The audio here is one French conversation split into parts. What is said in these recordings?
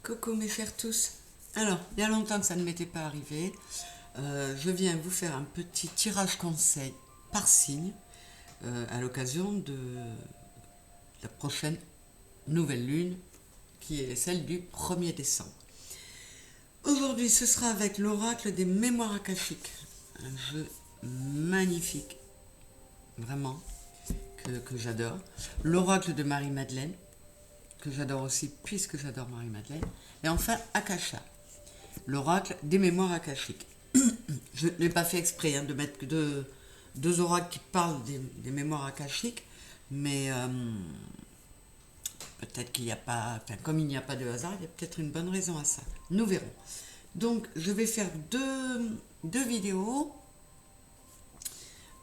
Coucou mes chers tous. Alors, il y a longtemps que ça ne m'était pas arrivé. Je viens vous faire un petit tirage conseil par signe à l'occasion de la prochaine nouvelle lune qui est celle du 1er décembre. Aujourd'hui, ce sera avec l'oracle des mémoires akashiques. Un jeu magnifique, vraiment, que j'adore. L'oracle de Marie-Madeleine, que j'adore aussi puisque j'adore Marie-Madeleine. Et enfin, Akasha, l'oracle des mémoires akashiques. Je ne l'ai pas fait exprès de mettre que deux oracles qui parlent des mémoires akashiques, mais peut-être qu'il n'y a pas, enfin, comme il n'y a pas de hasard, il y a peut-être une bonne raison à ça. Nous verrons. Donc, je vais faire deux vidéos,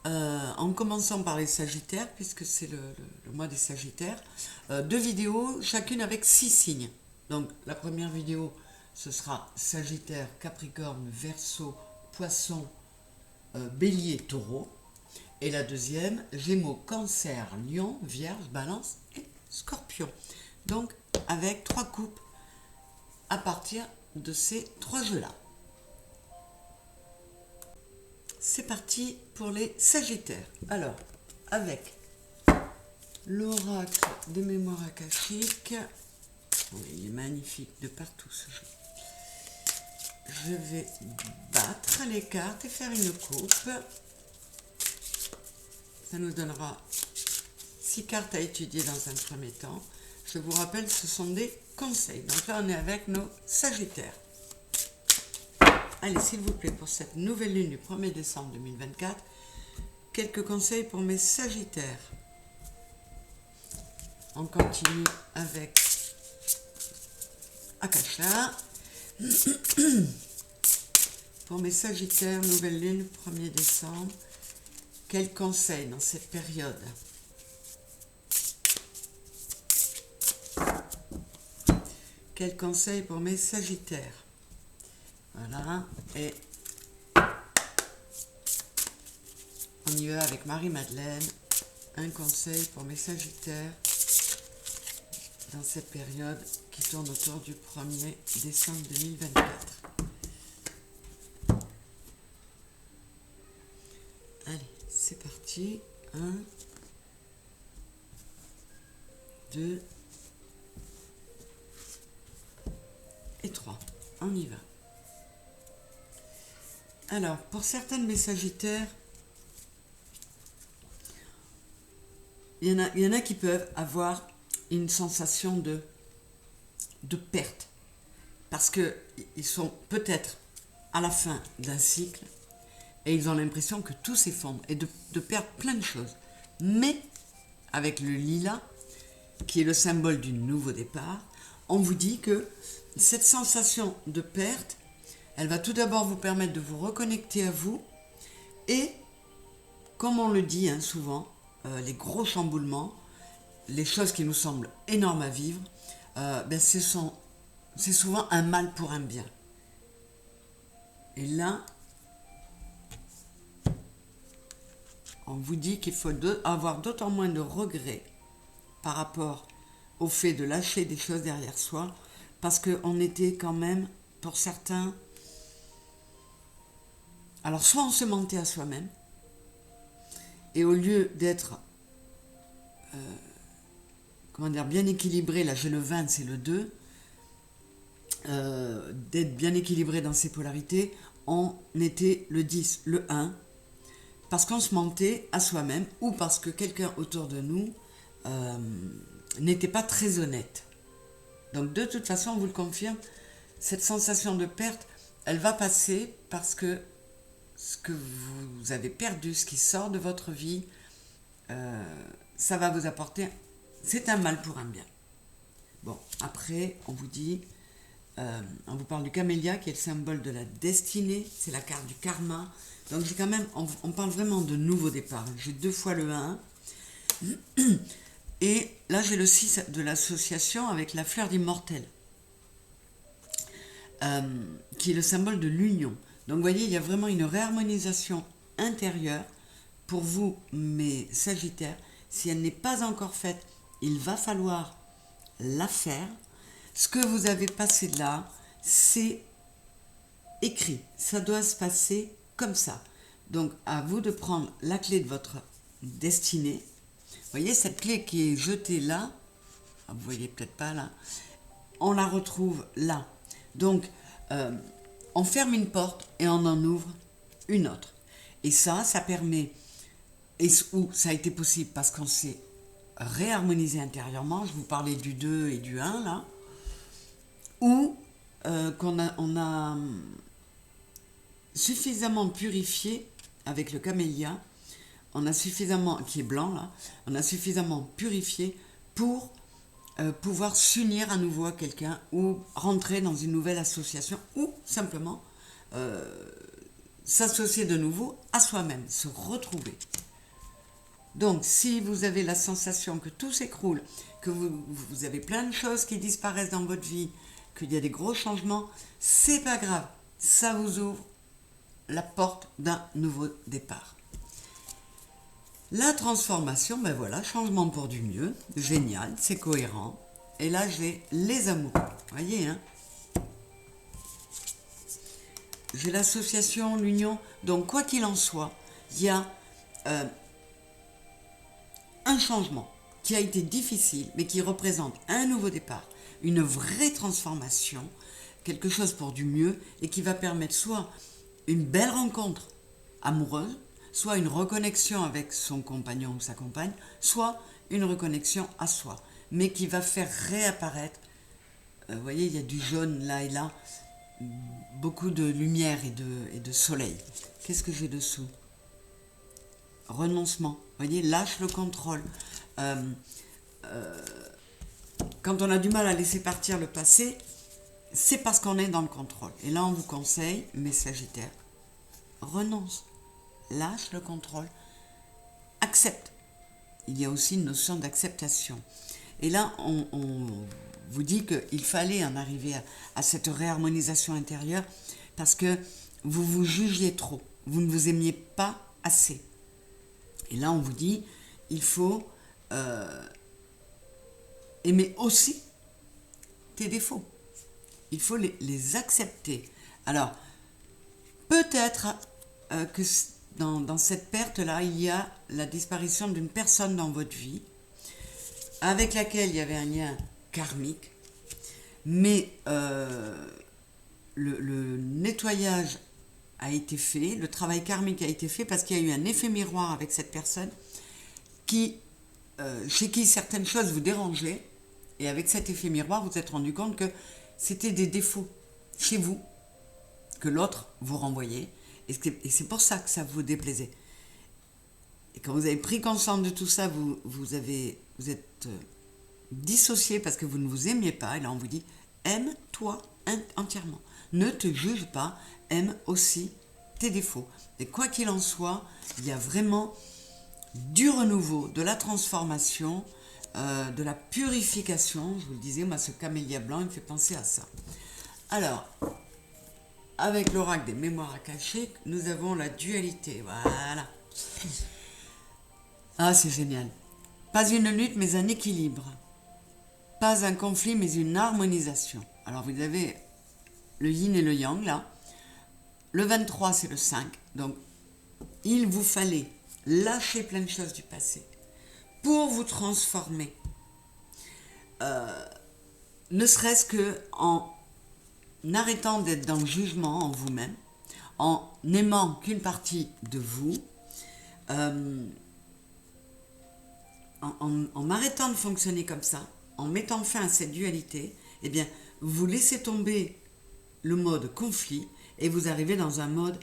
en commençant par les Sagittaires, puisque c'est le mois des Sagittaires. Deux vidéos, chacune avec 6 signes. Donc, la première vidéo, ce sera Sagittaire, Capricorne, Verseau, Poisson, Bélier, Taureau. Et la deuxième, Gémeaux, Cancer, Lion, Vierge, Balance et Scorpion. Donc, avec 3 coupes à partir de ces 3 jeux-là. C'est parti pour les Sagittaires. Alors, avec l'oracle des mémoires akashiques, oui, il est magnifique de partout ce jeu. Je vais battre les cartes et faire une coupe. Ça nous donnera 6 cartes à étudier dans un premier temps. Je vous rappelle, ce sont des conseils. Donc là, on est avec nos Sagittaires. Allez, s'il vous plaît, pour cette nouvelle lune du 1er décembre 2024, quelques conseils pour mes Sagittaires. On continue avec Akasha. Pour mes Sagittaires, nouvelle lune, 1er décembre. Quels conseils dans cette période? Quels conseils pour mes Sagittaires? Voilà, et on y va avec Marie-Madeleine. Un conseil pour mes Sagittaires dans cette période qui tourne autour du 1er décembre 2024. Allez, c'est parti. 1, 2 et 3. On y va. Alors, pour certains de mes Sagittaires, il y en a qui peuvent avoir une sensation de perte. Parce qu'ils sont peut-être à la fin d'un cycle et ils ont l'impression que tout s'effondre et de perdre plein de choses. Mais, avec le lilas, qui est le symbole du nouveau départ, on vous dit que cette sensation de perte, elle va tout d'abord vous permettre de vous reconnecter à vous et, comme on le dit souvent, les gros chamboulements, les choses qui nous semblent énormes à vivre, c'est souvent un mal pour un bien. Et là, on vous dit qu'il faut avoir d'autant moins de regrets par rapport au fait de lâcher des choses derrière soi, parce qu'on était quand même, pour certains, alors soit on se mentait à soi-même, et au lieu d'être bien équilibré, là j'ai le 20, c'est le 2, d'être bien équilibré dans ses polarités, on était le 10, le 1, parce qu'on se mentait à soi-même, ou parce que quelqu'un autour de nous n'était pas très honnête. Donc de toute façon, on vous le confirme, cette sensation de perte, elle va passer parce que ce que vous avez perdu, ce qui sort de votre vie, ça va vous apporter, c'est un mal pour un bien. Bon, après, on vous dit, on vous parle du camélia, qui est le symbole de la destinée, c'est la carte du karma. Donc j'ai quand même, on parle vraiment de nouveau départ. J'ai 2 fois le 1. Et là, j'ai le 6 de l'association avec la fleur d'immortel, qui est le symbole de l'union. Donc, vous voyez, il y a vraiment une réharmonisation intérieure pour vous, mes Sagittaires. Si elle n'est pas encore faite, il va falloir la faire, Ce que vous avez passé là, c'est écrit. Ça doit se passer comme ça. Donc, à vous de prendre la clé de votre destinée. Vous voyez, cette clé qui est jetée là, vous voyez peut-être pas là, on la retrouve là. Donc, on ferme une porte et on en ouvre une autre. Et ça permet, où ça a été possible parce qu'on s'est réharmonisé intérieurement, je vous parlais du 2 et du 1 là, ou on a suffisamment purifié avec le camélia, on a suffisamment, qui est blanc là, on a suffisamment purifié pour pouvoir s'unir à nouveau à quelqu'un ou rentrer dans une nouvelle association ou simplement s'associer de nouveau à soi-même, se retrouver. Donc si vous avez la sensation que tout s'écroule, que vous avez plein de choses qui disparaissent dans votre vie, qu'il y a des gros changements, c'est pas grave, ça vous ouvre la porte d'un nouveau départ. La transformation, ben voilà, changement pour du mieux, génial, c'est cohérent. Et là, j'ai les amoureux, voyez, hein. J'ai l'association, l'union, donc quoi qu'il en soit, il y a un changement qui a été difficile, mais qui représente un nouveau départ, une vraie transformation, quelque chose pour du mieux, et qui va permettre soit une belle rencontre amoureuse, soit une reconnexion avec son compagnon ou sa compagne, soit une reconnexion à soi, mais qui va faire réapparaître, vous voyez, il y a du jaune là et là, beaucoup de lumière et de soleil. Qu'est-ce que j'ai dessous? Renoncement, vous voyez, lâche le contrôle. Quand on a du mal à laisser partir le passé, c'est parce qu'on est dans le contrôle. Et là, on vous conseille, mes Sagittaires, renonce. Lâche le contrôle, accepte. Il y a aussi une notion d'acceptation. Et là, on vous dit qu'il fallait en arriver à cette réharmonisation intérieure parce que vous vous jugiez trop, vous ne vous aimiez pas assez. Et là, on vous dit, il faut aimer aussi tes défauts. Il faut les accepter. Alors, peut-être que dans cette perte-là, il y a la disparition d'une personne dans votre vie avec laquelle il y avait un lien karmique, mais le nettoyage a été fait, le travail karmique a été fait parce qu'il y a eu un effet miroir avec cette personne chez qui certaines choses vous dérangeaient, et avec cet effet miroir, vous vous êtes rendu compte que c'était des défauts chez vous que l'autre vous renvoyait. Et c'est pour ça que ça vous déplaisait. Et quand vous avez pris conscience de tout ça, vous êtes dissocié parce que vous ne vous aimiez pas. Et là, on vous dit, aime-toi entièrement. Ne te juge pas, aime aussi tes défauts. Et quoi qu'il en soit, il y a vraiment du renouveau, de la transformation, de la purification. Je vous le disais, moi, ce camélia blanc, il me fait penser à ça. Alors, avec l'oracle des mémoires akashiques, nous avons la dualité. Voilà. Ah, c'est génial. Pas une lutte, mais un équilibre. Pas un conflit, mais une harmonisation. Alors, vous avez le yin et le yang, là. Le 23, c'est le 5. Donc, il vous fallait lâcher plein de choses du passé pour vous transformer. Ne serait-ce que en arrêtant d'être dans le jugement en vous-même, en n'aimant qu'une partie de vous, en arrêtant de fonctionner comme ça, en mettant fin à cette dualité, eh bien, vous laissez tomber le mode conflit et vous arrivez dans un mode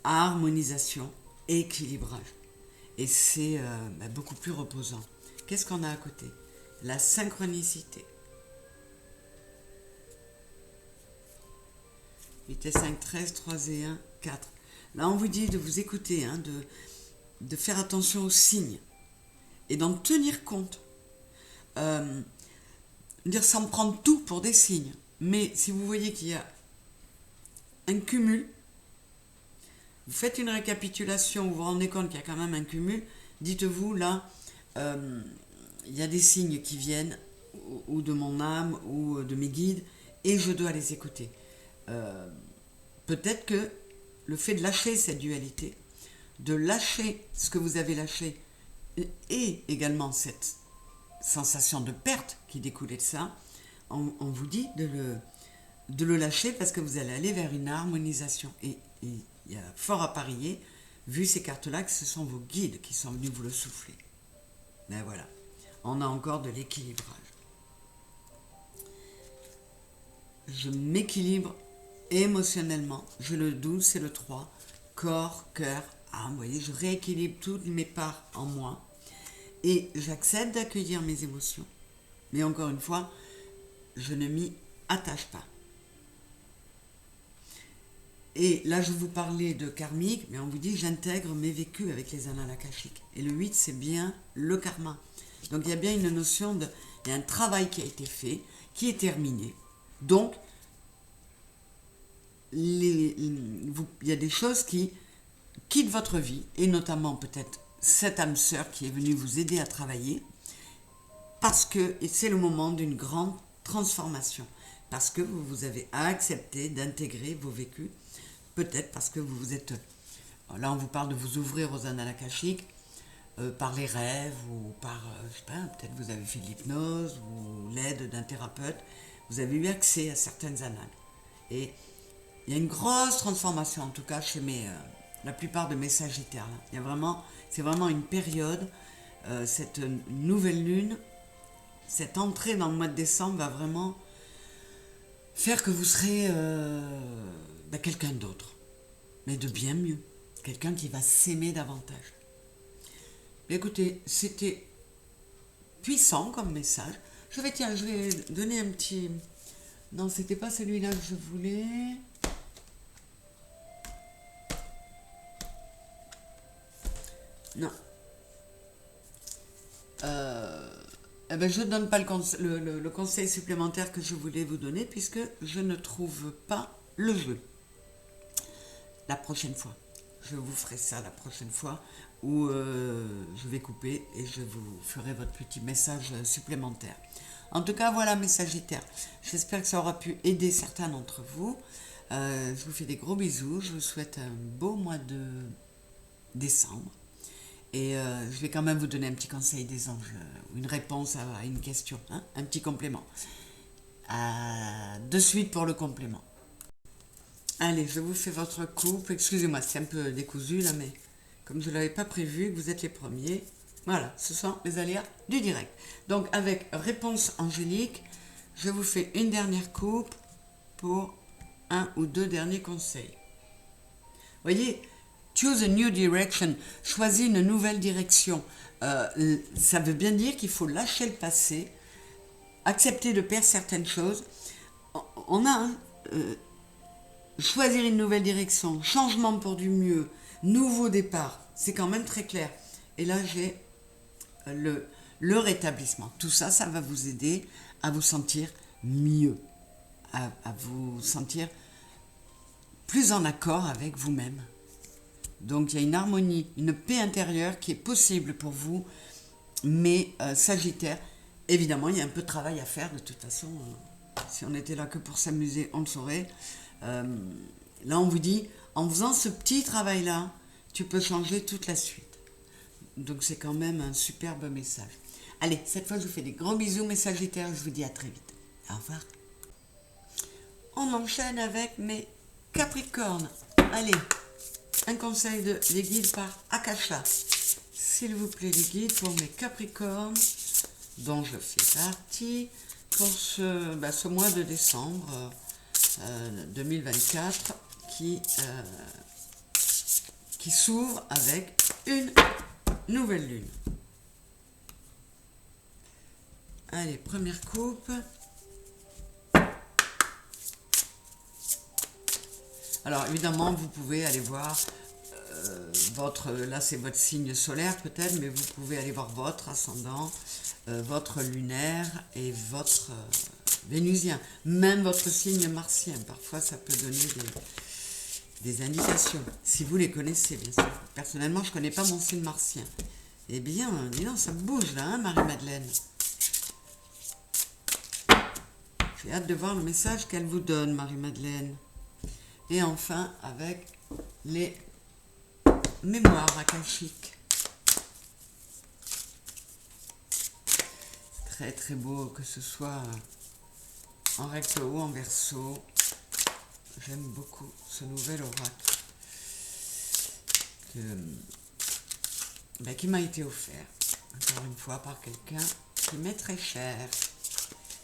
harmonisation et équilibrage. Et c'est beaucoup plus reposant. Qu'est-ce qu'on a à côté? La synchronicité. 8 et 5, 13, 3 et 1, 4. Là, on vous dit de vous écouter, hein, de faire attention aux signes et d'en tenir compte. Dire sans prendre tout pour des signes. Mais si vous voyez qu'il y a un cumul, vous faites une récapitulation, vous vous rendez compte qu'il y a quand même un cumul, dites-vous là, il y a des signes qui viennent ou de mon âme ou de mes guides et je dois les écouter. Peut-être que le fait de lâcher cette dualité, de lâcher ce que vous avez lâché et également cette sensation de perte qui découlait de ça, on vous dit de le lâcher parce que vous allez aller vers une harmonisation. Et il y a fort à parier, vu ces cartes-là, que ce sont vos guides qui sont venus vous le souffler. Ben voilà, on a encore de l'équilibrage. Je m'équilibre émotionnellement. J'ai le 12, c'est le 3. Corps, cœur, âme. Vous voyez, je rééquilibre toutes mes parts en moi. Et j'accepte d'accueillir mes émotions. Mais encore une fois, je ne m'y attache pas. Et là, je vous parlais de karmique, mais on vous dit j'intègre mes vécus avec les annales akashiques. Et le 8, c'est bien le karma. Donc il y a bien une notion de... Il y a un travail qui a été fait, qui est terminé. Donc, il y a des choses qui quittent votre vie, et notamment peut-être cette âme sœur qui est venue vous aider à travailler, parce que c'est le moment d'une grande transformation, parce que vous avez accepté d'intégrer vos vécus, peut-être parce que vous vous êtes... Là, on vous parle de vous ouvrir aux annales akashiques, par les rêves, ou par, je sais pas, peut-être vous avez fait de l'hypnose, ou l'aide d'un thérapeute, vous avez eu accès à certaines annales. Et il y a une grosse transformation, en tout cas chez la plupart de mes sagittaires. Là. C'est vraiment une période, cette nouvelle lune, cette entrée dans le mois de décembre va vraiment faire que vous serez quelqu'un d'autre, mais de bien mieux, quelqu'un qui va s'aimer davantage. Mais écoutez, c'était puissant comme message. Je vais donner un petit... Non, c'était pas celui-là que je voulais. Non. Je ne donne pas le conseil supplémentaire que je voulais vous donner puisque je ne trouve pas le jeu. La prochaine fois. Je vous ferai ça la prochaine fois où je vais couper et je vous ferai votre petit message supplémentaire. En tout cas, voilà mes sagittaires. J'espère que ça aura pu aider certains d'entre vous. Je vous fais des gros bisous. Je vous souhaite un beau mois de décembre. Et je vais quand même vous donner un petit conseil des anges, une réponse à une question, hein, un petit complément. De suite pour le complément. Allez, je vous fais votre coupe. Excusez-moi, c'est un peu décousu là, mais comme je ne l'avais pas prévu, que vous êtes les premiers. Voilà, ce sont les aléas du direct. Donc, avec réponse angélique, je vous fais une dernière coupe pour un ou deux derniers conseils. Vous voyez, choose a new direction, choisis une nouvelle direction. Ça veut bien dire qu'il faut lâcher le passé, accepter de perdre certaines choses. On a choisir une nouvelle direction, changement pour du mieux, nouveau départ, c'est quand même très clair. Et là, j'ai le rétablissement. Tout ça, ça va vous aider à vous sentir mieux, à vous sentir plus en accord avec vous-même. Donc, il y a une harmonie, une paix intérieure qui est possible pour vous, mais Sagittaire, évidemment, il y a un peu de travail à faire. De toute façon, si on était là que pour s'amuser, on le saurait. Là, on vous dit, en faisant ce petit travail-là, tu peux changer toute la suite. Donc, c'est quand même un superbe message. Allez, cette fois, je vous fais des gros bisous, mes Sagittaires. Je vous dis à très vite. Au revoir. On enchaîne avec mes Capricornes. Allez, un conseil des guides par Akasha. S'il vous plaît, les guides pour mes Capricornes, dont je fais partie, pour ce mois de décembre 2024, qui s'ouvre avec une nouvelle lune. Allez, première coupe. Alors évidemment, vous pouvez aller voir là c'est votre signe solaire peut-être, mais vous pouvez aller voir votre ascendant, votre lunaire et votre vénusien, même votre signe martien. Parfois ça peut donner des indications, si vous les connaissez bien sûr. Personnellement, je ne connais pas mon signe martien. Eh bien, dis donc, ça bouge là, hein, Marie-Madeleine. J'ai hâte de voir le message qu'elle vous donne, Marie-Madeleine. Et enfin, avec les mémoires akashiques. Très très beau, que ce soit en recto ou en verso. J'aime beaucoup ce nouvel oracle qui m'a été offert, encore une fois, par quelqu'un qui m'est très cher,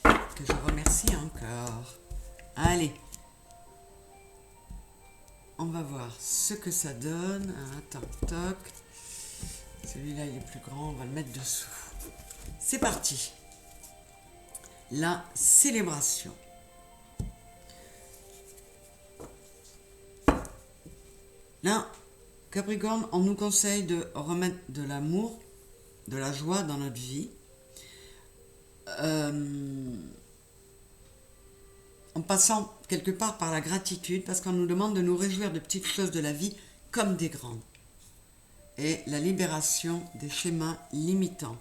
que je remercie encore. Allez, on va voir ce que ça donne. Toc toc. Celui-là il est plus grand, on va le mettre dessous. C'est parti. La célébration. Là, Capricorne, on nous conseille de remettre de l'amour, de la joie dans notre vie. En passant quelque part par la gratitude, parce qu'on nous demande de nous réjouir de petites choses de la vie comme des grandes. Et la libération des schémas limitants.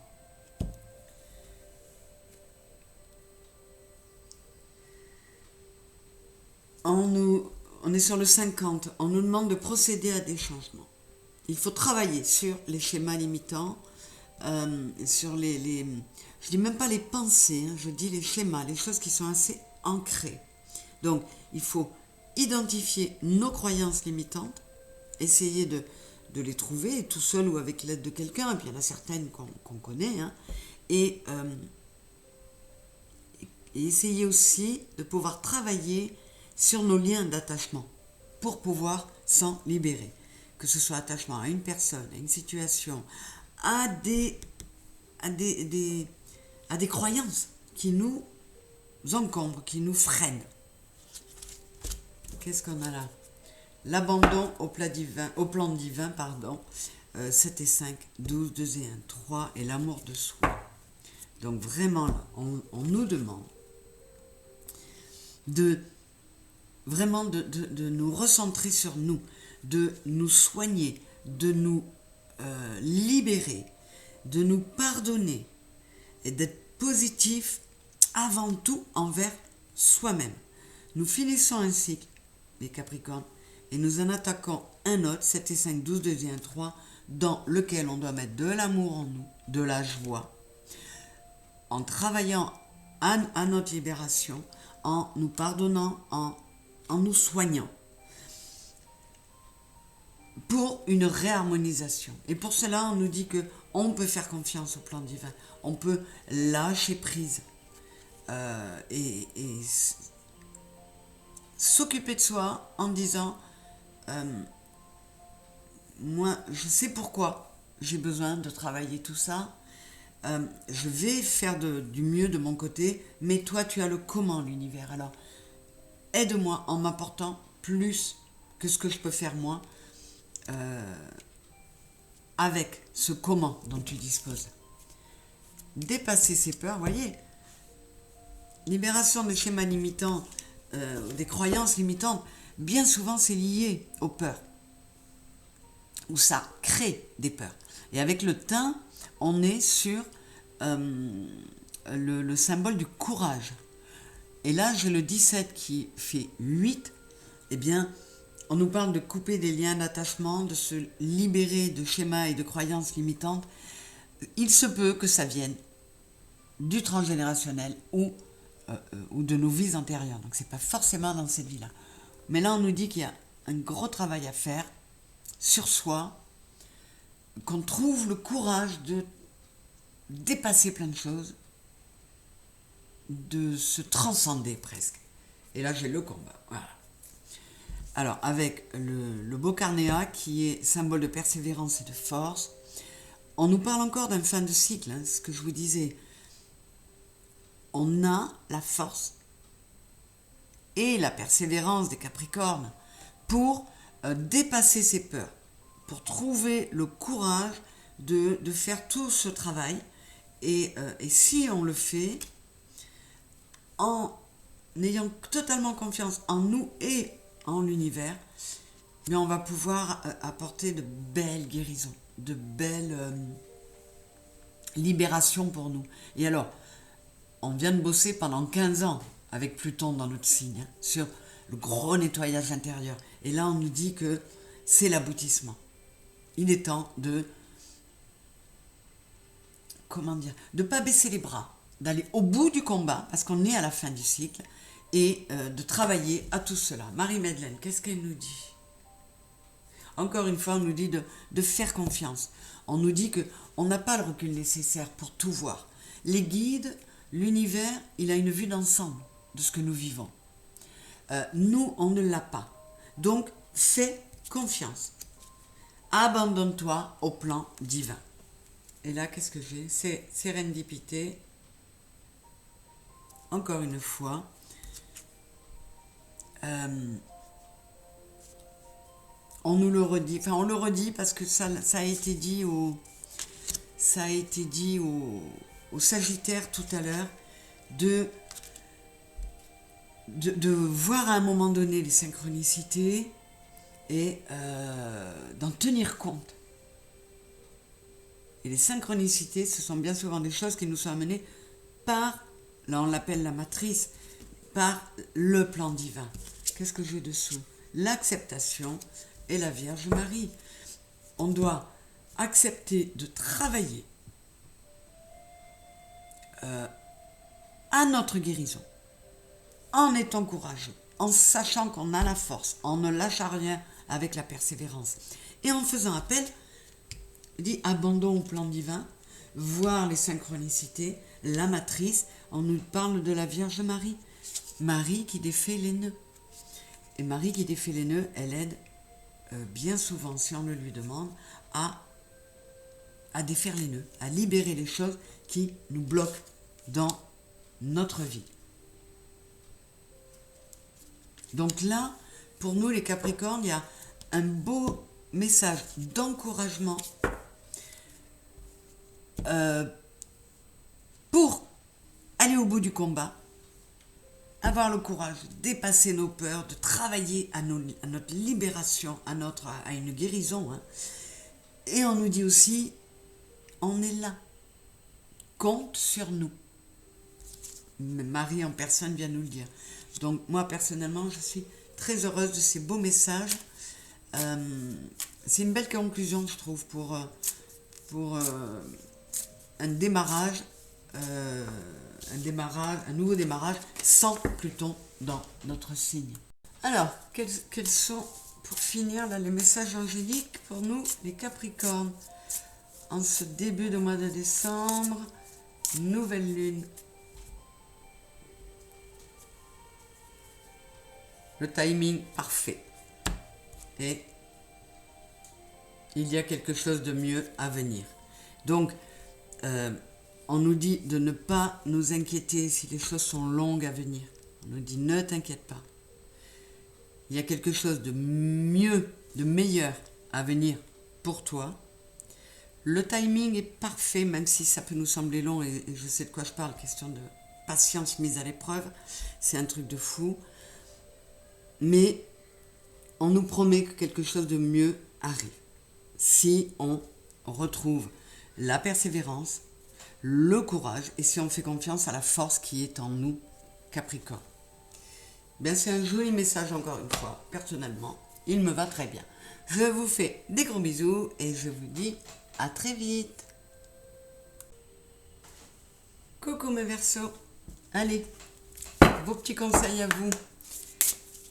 On est sur le 50, on nous demande de procéder à des changements. Il faut travailler sur les schémas limitants, sur je dis même pas les pensées, je dis les schémas, les choses qui sont assez ancrées. Donc, il faut identifier nos croyances limitantes, essayer de les trouver tout seul ou avec l'aide de quelqu'un, et puis il y en a certaines qu'on connaît, et essayer aussi de pouvoir travailler sur nos liens d'attachement pour pouvoir s'en libérer. Que ce soit attachement à une personne, à une situation, à des croyances qui nous encombrent, qui nous freinent. Qu'est-ce qu'on a là? L'abandon au plan divin, 7 et 5, 12, 2 et 1, 3, et l'amour de soi. Donc vraiment, là, on nous demande de nous recentrer sur nous, de nous soigner, de nous libérer, de nous pardonner et d'être positif avant tout envers soi-même. Nous finissons un cycle, les Capricornes, et nous en attaquons un autre, 7 et 5, 12, 2 et 1, 3, dans lequel on doit mettre de l'amour en nous, de la joie, en travaillant à notre libération, en nous pardonnant, en nous soignant, pour une réharmonisation. Et pour cela, on nous dit que on peut faire confiance au plan divin, on peut lâcher prise et s'occuper de soi en disant moi, je sais pourquoi j'ai besoin de travailler tout ça. Je vais faire du mieux de mon côté, mais toi, tu as le comment, l'univers. Alors, aide-moi en m'apportant plus que ce que je peux faire moi, avec ce comment dont tu disposes. Dépasser ses peurs, voyez, libération des schémas limitants, des croyances limitantes, bien souvent c'est lié aux peurs, où ça crée des peurs. Et avec le thym, on est sur le symbole du courage. Et là, j'ai le 17 qui fait 8. Eh bien, on nous parle de couper des liens d'attachement, de se libérer de schémas et de croyances limitantes. Il se peut que ça vienne du transgénérationnel ou de nos vies antérieures. Donc, ce n'est pas forcément dans cette vie-là. Mais là, on nous dit qu'il y a un gros travail à faire sur soi, qu'on trouve le courage de dépasser plein de choses, de se transcender presque. Et là, j'ai le combat. Voilà. Alors, avec le beau carnéa, qui est symbole de persévérance et de force, on nous parle encore d'un fin de cycle, ce que je vous disais. On a la force et la persévérance des Capricornes pour dépasser ses peurs, pour trouver le courage de faire tout ce travail. Et si on le fait en ayant totalement confiance en nous et en l'univers, mais on va pouvoir apporter de belles guérisons, de belles libérations pour nous. Et alors, on vient de bosser pendant 15 ans avec Pluton dans notre signe, hein, sur le gros nettoyage intérieur. Et là, on nous dit que c'est l'aboutissement. Il est temps de, comment dire, de ne pas baisser les bras, d'aller au bout du combat, parce qu'on est à la fin du cycle, et de travailler à tout cela. Marie-Madeleine, qu'est-ce qu'elle nous dit? Encore une fois, on nous dit de faire confiance. On nous dit qu'on n'a pas le recul nécessaire pour tout voir. Les guides, l'univers, il a une vue d'ensemble de ce que nous vivons. Nous, on ne l'a pas. Donc, fais confiance. Abandonne-toi au plan divin. Et là, qu'est-ce que j'ai? C'est sérendipité. Encore une fois. On nous le redit. Enfin, on le redit parce que ça a été dit au Sagittaire tout à l'heure, de voir à un moment donné les synchronicités et d'en tenir compte. Et les synchronicités, ce sont bien souvent des choses qui nous sont amenées par, là on l'appelle la matrice, par le plan divin. Qu'est-ce que j'ai dessous? L'acceptation et la Vierge Marie. On doit accepter de travailler à notre guérison, en étant courageux, en sachant qu'on a la force, en ne lâchant rien avec la persévérance, et en faisant appel, dit abandon au plan divin, voir les synchronicités, la matrice. On nous parle de la Vierge Marie, Marie qui défait les nœuds. Et Marie qui défait les nœuds, elle aide bien souvent, si on le lui demande, à défaire les nœuds, à libérer les choses qui nous bloquent dans notre vie. Donc là, pour nous les Capricornes, il y a un beau message d'encouragement pour aller au bout du combat, avoir le courage de dépasser nos peurs, de travailler à notre libération, à une guérison. Hein. Et on nous dit aussi, on est là, compte sur nous. Marie en personne vient nous le dire. Donc moi personnellement, je suis très heureuse de ces beaux messages. C'est une belle conclusion, je trouve, pour un démarrage, un nouveau démarrage sans Pluton dans notre signe. Alors, quels sont, pour finir, là, les messages angéliques pour nous, les Capricornes, en ce début de mois de décembre, nouvelle lune. Le timing parfait. Et il y a quelque chose de mieux à venir. Donc, on nous dit de ne pas nous inquiéter si les choses sont longues à venir. On nous dit ne t'inquiète pas. Il y a quelque chose de mieux, de meilleur à venir pour toi. Le timing est parfait, même si ça peut nous sembler long, et je sais de quoi je parle, question de patience mise à l'épreuve. C'est un truc de fou. Mais on nous promet que quelque chose de mieux arrive. Si on retrouve la persévérance, le courage, et si on fait confiance à la force qui est en nous, Capricorne. Bien, c'est un joli message encore une fois, personnellement, il me va très bien. Je vous fais des gros bisous et je vous dis à très vite. Coucou mes Verseaux, allez, vos petits conseils à vous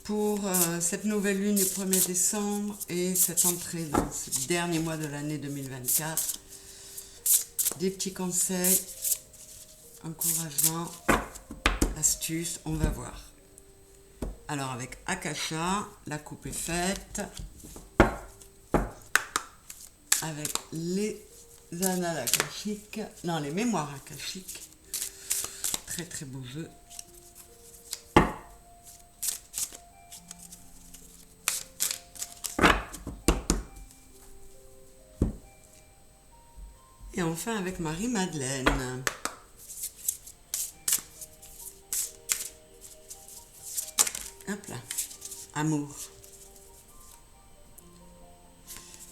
pour cette nouvelle lune du 1er décembre et cette entrée dans ce dernier mois de l'année 2024. Des petits conseils, encouragements, astuces, on va voir. Alors avec Akasha, la coupe est faite. Avec les annales akashiques, non, les mémoires akashiques. Très très beau jeu. Et enfin avec Marie-Madeleine. Hop là, amour.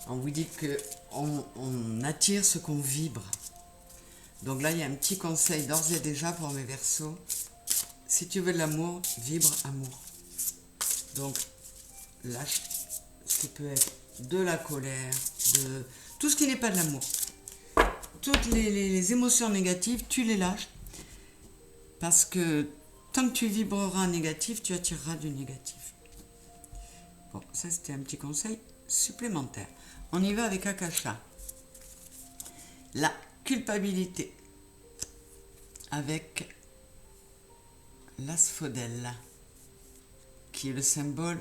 On vous dit que on attire ce qu'on vibre. Donc là, il y a un petit conseil d'ores et déjà pour mes Verseaux. si tu veux de l'amour, vibre amour. Donc, lâche ce qui peut être de la colère, de tout ce qui n'est pas de l'amour. Toutes les émotions négatives, tu les lâches. Parce que tant que tu vibreras négatif, tu attireras du négatif. Bon, ça c'était un petit conseil supplémentaire. On y va avec Akasha. La culpabilité. Avec l'asphodèle, qui est le symbole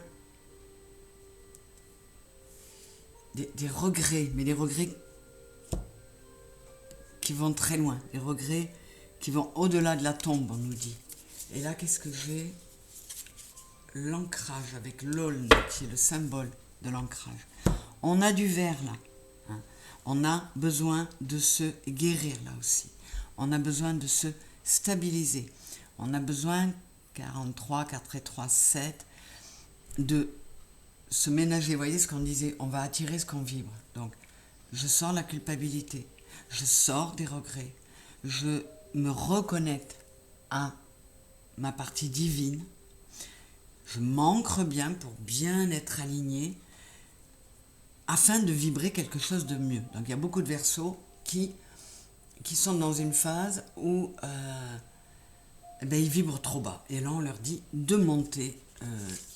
des regrets, mais des regrets qui vont très loin, des regrets qui vont au-delà de la tombe, on nous dit. Et là, qu'est-ce que j'ai? L'ancrage avec l'aulne, qui est le symbole de l'ancrage. On a du verre là. Hein. On a besoin de se guérir là aussi. On a besoin de se stabiliser. On a besoin, 43, 4 et 3, 7, de se ménager. Vous voyez ce qu'on disait, on va attirer ce qu'on vibre. Donc, je sors la culpabilité, je sors des regrets, je me reconnecte à ma partie divine, je m'ancre bien pour bien être aligné, afin de vibrer quelque chose de mieux. Donc, il y a beaucoup de Verseaux qui sont dans une phase où ils vibrent trop bas. Et là, on leur dit de monter,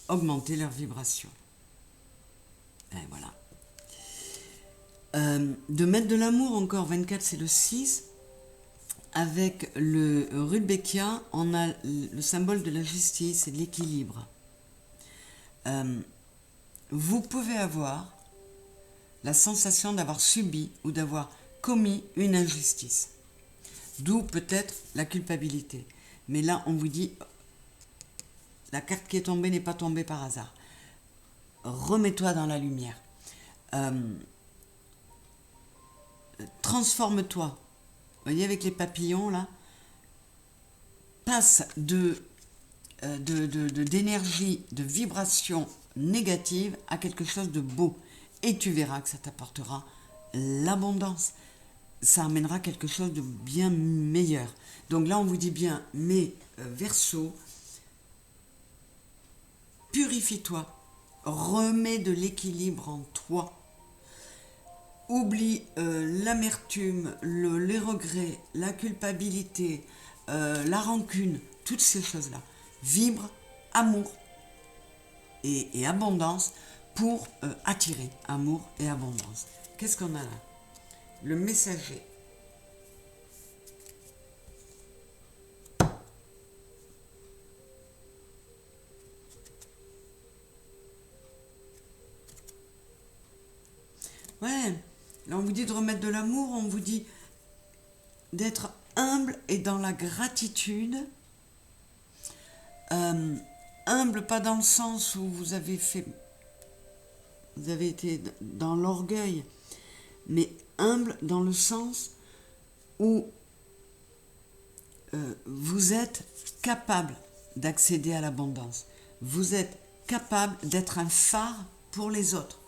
augmenter leur vibration. Et voilà. De mettre de l'amour encore, 24, c'est le 6. Avec le Rudbeckia, on a le symbole de la justice et de l'équilibre. Vous pouvez avoir la sensation d'avoir subi ou d'avoir commis une injustice. D'où peut-être la culpabilité. Mais là, on vous dit, la carte qui est tombée n'est pas tombée par hasard. Remets-toi dans la lumière. Transforme-toi. Vous voyez, avec les papillons, là, passe d'énergie, de vibration négative à quelque chose de beau. Et tu verras que ça t'apportera l'abondance. Ça amènera quelque chose de bien meilleur. Donc là, on vous dit bien, mais Verseau, purifie-toi, remets de l'équilibre en toi. Oublie l'amertume, les regrets, la culpabilité, la rancune, toutes ces choses-là. Vibre amour et abondance pour attirer amour et abondance. Qu'est-ce qu'on a là? Le messager. Ouais, là on vous dit de remettre de l'amour, on vous dit d'être humble et dans la gratitude. Humble, pas dans le sens où vous avez été dans l'orgueil, mais humble dans le sens où vous êtes capable d'accéder à l'abondance. Vous êtes capable d'être un phare pour les autres.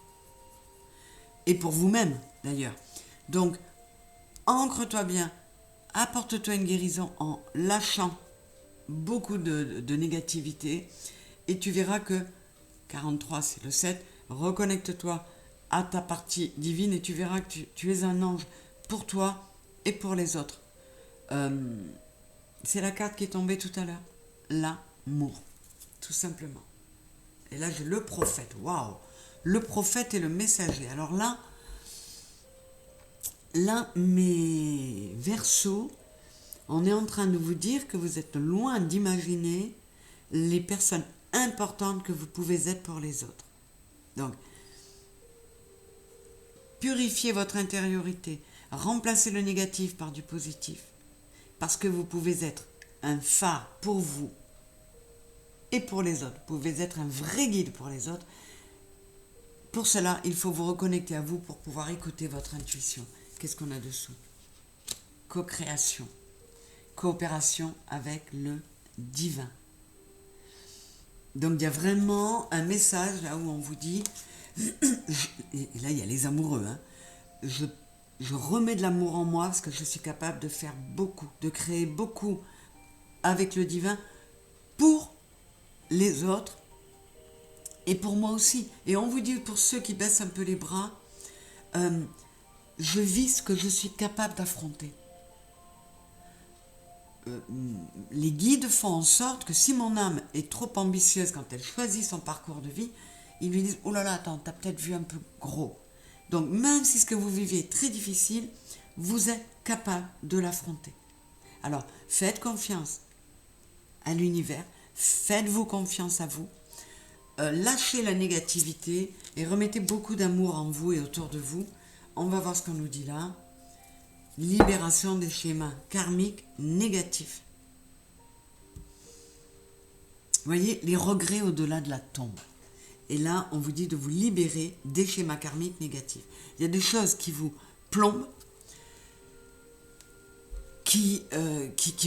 Et pour vous-même, d'ailleurs. Donc, ancre-toi bien, apporte-toi une guérison en lâchant beaucoup de négativité. Et tu verras que, 43, c'est le 7, reconnecte-toi à ta partie divine et tu verras que tu es un ange pour toi et pour les autres. C'est la carte qui est tombée tout à l'heure. L'amour, tout simplement. Et là, j'ai le prophète. Waouh! Le prophète et le messager. Alors là, mes Verseaux, on est en train de vous dire que vous êtes loin d'imaginer les personnes importantes que vous pouvez être pour les autres. Donc, purifiez votre intériorité, remplacez le négatif par du positif, parce que vous pouvez être un phare pour vous et pour les autres. Vous pouvez être un vrai guide pour les autres. Pour cela, il faut vous reconnecter à vous pour pouvoir écouter votre intuition. Qu'est-ce qu'on a dessous? Co-création, coopération avec le divin. Donc il y a vraiment un message là où on vous dit, et là il y a les amoureux, hein, je remets de l'amour en moi parce que je suis capable de faire beaucoup, de créer beaucoup avec le divin les autres et pour moi aussi. Et on vous dit, pour ceux qui baissent un peu les bras, je vis ce que je suis capable d'affronter. Les guides font en sorte que si mon âme est trop ambitieuse quand elle choisit son parcours de vie, ils lui disent « Oh là là, attends, t'as peut-être vu un peu gros ». Donc même si ce que vous vivez est très difficile, vous êtes capable de l'affronter. Alors faites confiance à l'univers, faites-vous confiance à vous, lâchez la négativité et remettez beaucoup d'amour en vous et autour de vous. On va voir ce qu'on nous dit là. Libération des schémas karmiques négatifs. Vous voyez, les regrets au-delà de la tombe. Et là, on vous dit de vous libérer des schémas karmiques négatifs. Il y a des choses qui vous plombent, qui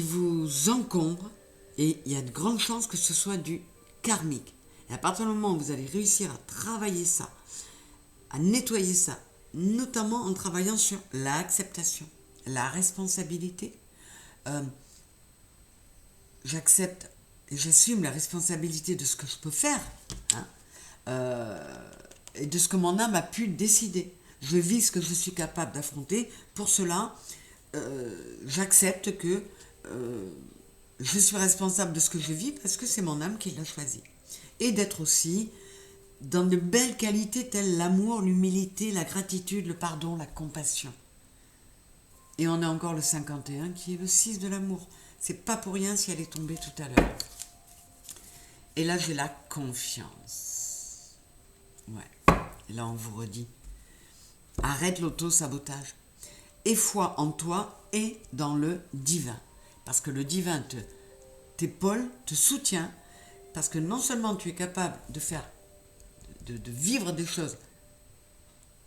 vous encombrent, et il y a de grandes chances que ce soit du karmique. Et à partir du moment où vous allez réussir à travailler ça, à nettoyer ça, notamment en travaillant sur l'acceptation, la responsabilité, j'accepte et j'assume la responsabilité de ce que je peux faire, et de ce que mon âme a pu décider. Je vis ce que je suis capable d'affronter. Pour cela, j'accepte que je suis responsable de ce que je vis parce que c'est mon âme qui l'a choisi. Et d'être aussi dans de belles qualités telles l'amour, l'humilité, la gratitude, le pardon, la compassion. Et on a encore le 51 qui est le 6 de l'amour. C'est pas pour rien si elle est tombée tout à l'heure. Et là, j'ai la confiance. Ouais. Et là, on vous redit. Arrête l'auto-sabotage. Aie foi en toi et dans le divin. Parce que le divin t'épaule, te soutient. Parce que non seulement tu es capable de faire, de vivre des choses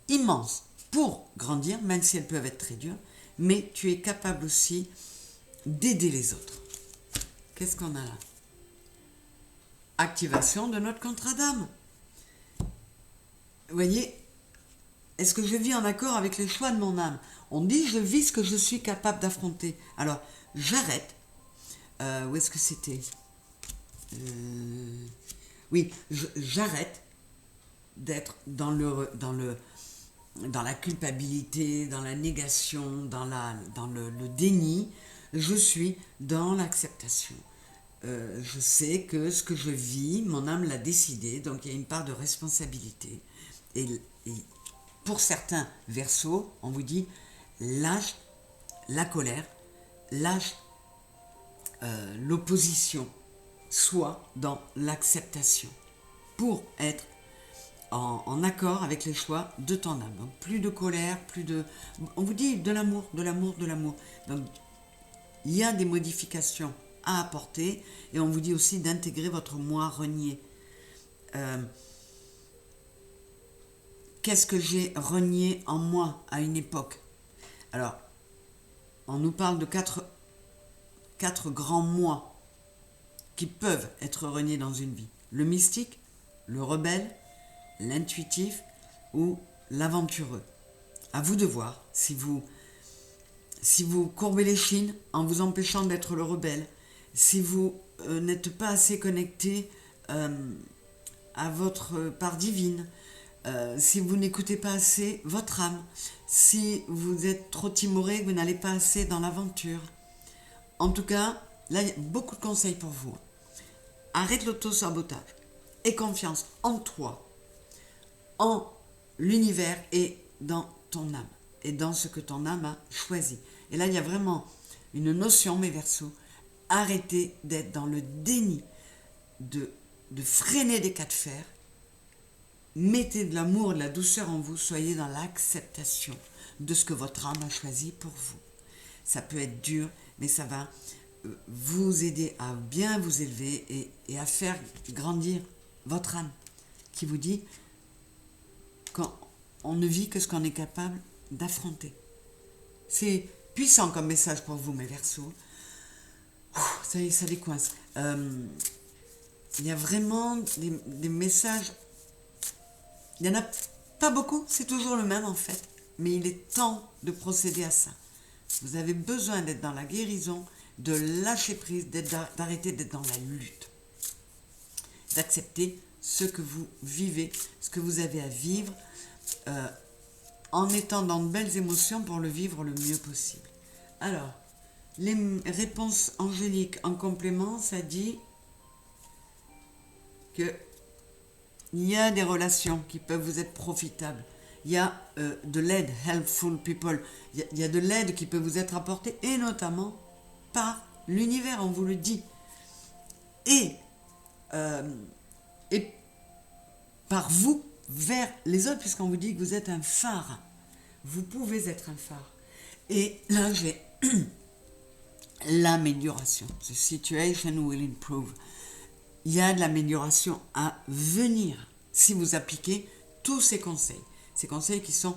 immenses pour grandir, même si elles peuvent être très dures, mais tu es capable aussi d'aider les autres. Qu'est-ce qu'on a là? Activation de notre contrat d'âme. Vous voyez, est-ce que je vis en accord avec les choix de mon âme? On dit je vis ce que je suis capable d'affronter. Alors, j'arrête. Où est-ce que c'était? Oui, j'arrête d'être dans la culpabilité, dans la négation, dans le déni. Je suis dans l'acceptation. Je sais que ce que je vis, mon âme l'a décidé, donc il y a une part de responsabilité. Et pour certains Verseaux, on vous dit lâche la colère, lâche l'opposition, sois dans l'acceptation pour être en accord avec les choix de ton âme. Donc plus de colère, plus de... On vous dit de l'amour, de l'amour, de l'amour. Donc il y a des modifications à apporter et on vous dit aussi d'intégrer votre moi renié. Qu'est-ce que j'ai renié en moi à une époque? Alors, on nous parle de quatre grands moi qui peuvent être reniés dans une vie. Le mystique, le rebelle, l'intuitif ou l'aventureux. À vous de voir si vous courbez les chines en vous empêchant d'être le rebelle, si vous n'êtes pas assez connecté à votre part divine, si vous n'écoutez pas assez votre âme, si vous êtes trop timoré, que vous n'allez pas assez dans l'aventure. En tout cas, là, il y a beaucoup de conseils pour vous. Arrête l'auto-sabotage. Aie confiance en toi, en l'univers et dans ton âme. Et dans ce que ton âme a choisi. Et là, il y a vraiment une notion, mes Verseaux. Arrêtez d'être dans le déni, de freiner des cas de fer. Mettez de l'amour, de la douceur en vous. Soyez dans l'acceptation de ce que votre âme a choisi pour vous. Ça peut être dur, mais ça va vous aider à bien vous élever et à faire grandir votre âme qui vous dit qu'on ne vit que ce qu'on est capable d'affronter. C'est puissant comme message pour vous, mes Verseaux. Ça y est, ça décoince. Il y a vraiment des messages. Il n'y en a pas beaucoup, c'est toujours le même en fait. Mais il est temps de procéder à ça. Vous avez besoin d'être dans la guérison, de lâcher prise, d'arrêter d'être dans la lutte. d'accepter ce que vous vivez, ce que vous avez à vivre, en étant dans de belles émotions pour le vivre le mieux possible. Alors, les réponses angéliques en complément, ça dit que il y a des relations qui peuvent vous être profitables. Il y a de l'aide, helpful people. Il y a de l'aide qui peut vous être apportée, et notamment par l'univers, on vous le dit. Et par vous vers les autres, puisqu'on vous dit que vous êtes un phare. Vous pouvez être un phare. Et là, j'ai l'amélioration. The situation will improve. Il y a de l'amélioration à venir si vous appliquez tous ces conseils. Ces conseils qui sont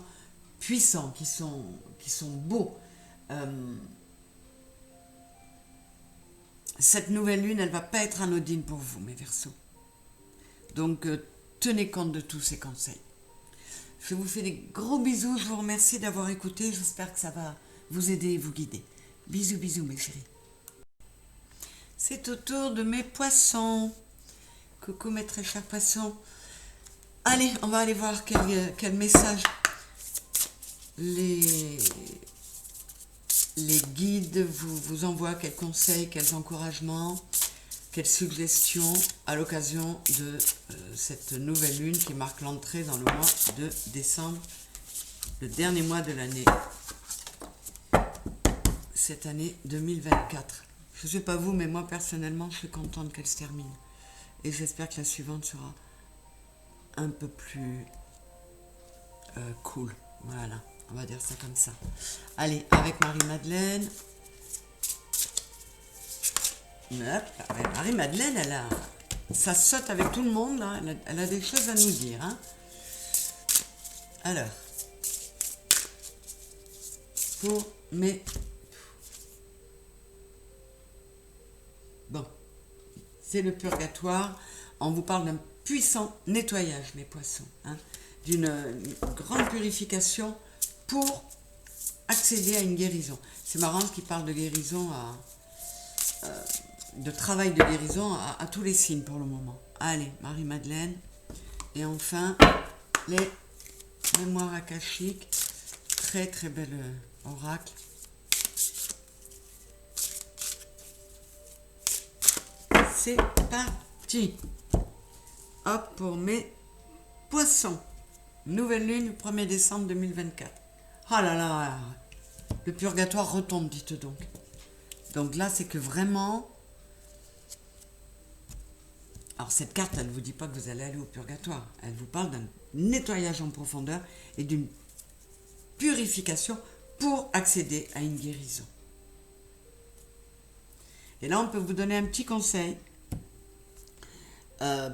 puissants, qui sont beaux. Cette nouvelle lune, elle ne va pas être anodine pour vous, mes Verseaux. Donc, tenez compte de tous ces conseils. Je vous fais des gros bisous. Je vous remercie d'avoir écouté. J'espère que ça va vous aider et vous guider. Bisous, bisous, mes chéris. C'est au tour de mes poissons. Coucou, mes très chers poissons. Allez, on va aller voir quel message les guides vous envoient, quels conseils, quels encouragements, quelles suggestions à l'occasion de cette nouvelle lune qui marque l'entrée dans le mois de décembre, le dernier mois de l'année, cette année 2024. Je ne sais pas vous, mais moi personnellement, je suis contente qu'elle se termine. Et j'espère que la suivante sera un peu plus cool. Voilà, on va dire ça comme ça. Allez, avec Marie-Madeleine. Marie-Madeleine, ça saute avec tout le monde. Hein. Elle a des choses à nous dire. Hein. Alors, pour mes... Bon, c'est le purgatoire. On vous parle d'un puissant nettoyage, mes poissons. Hein, d'une grande purification pour accéder à une guérison. C'est marrant qu'il parle de guérison, de travail de guérison à tous les signes pour le moment. Allez, Marie-Madeleine. Et enfin, les mémoires akashiques. Très très bel oracle. C'est parti. Hop, pour mes poissons. Nouvelle lune, 1er décembre 2024. Ah là là, le purgatoire retombe, dites donc. Donc là, c'est que vraiment... Alors cette carte, elle ne vous dit pas que vous allez aller au purgatoire. Elle vous parle d'un nettoyage en profondeur et d'une purification pour accéder à une guérison. Et là, on peut vous donner un petit conseil.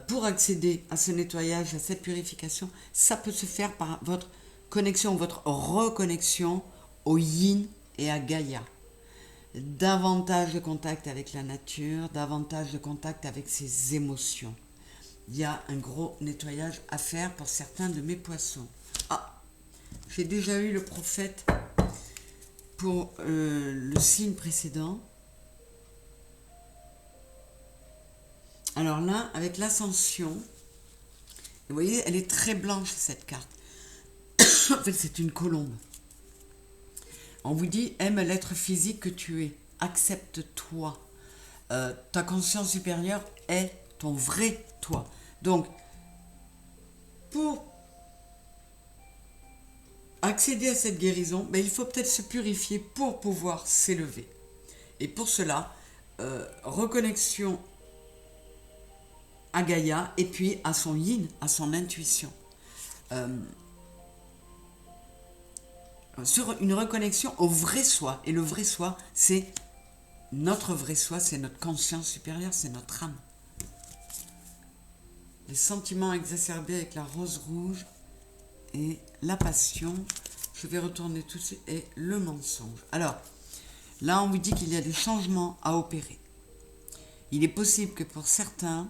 Pour accéder à ce nettoyage, à cette purification, ça peut se faire par votre connexion, votre reconnexion au yin et à Gaïa. Davantage de contact avec la nature, davantage de contact avec ses émotions. Il y a un gros nettoyage à faire pour certains de mes poissons. Ah, j'ai déjà eu le prophète pour le signe précédent. Alors là, avec l'ascension, vous voyez, elle est très blanche cette carte. En fait, c'est une colombe. On vous dit, aime l'être physique que tu es, accepte-toi. Ta conscience supérieure est ton vrai toi. Donc, pour accéder à cette guérison, ben, il faut peut-être se purifier pour pouvoir s'élever. Et pour cela, reconnexion à Gaïa et puis à son yin, à son intuition. Sur une reconnexion au vrai soi. Et le vrai soi, c'est notre vrai soi, c'est notre conscience supérieure, c'est notre âme. Les sentiments exacerbés avec la rose rouge et la passion. Je vais retourner tout de suite. Et le mensonge. Alors, là, on vous dit qu'il y a des changements à opérer. Il est possible que pour certains,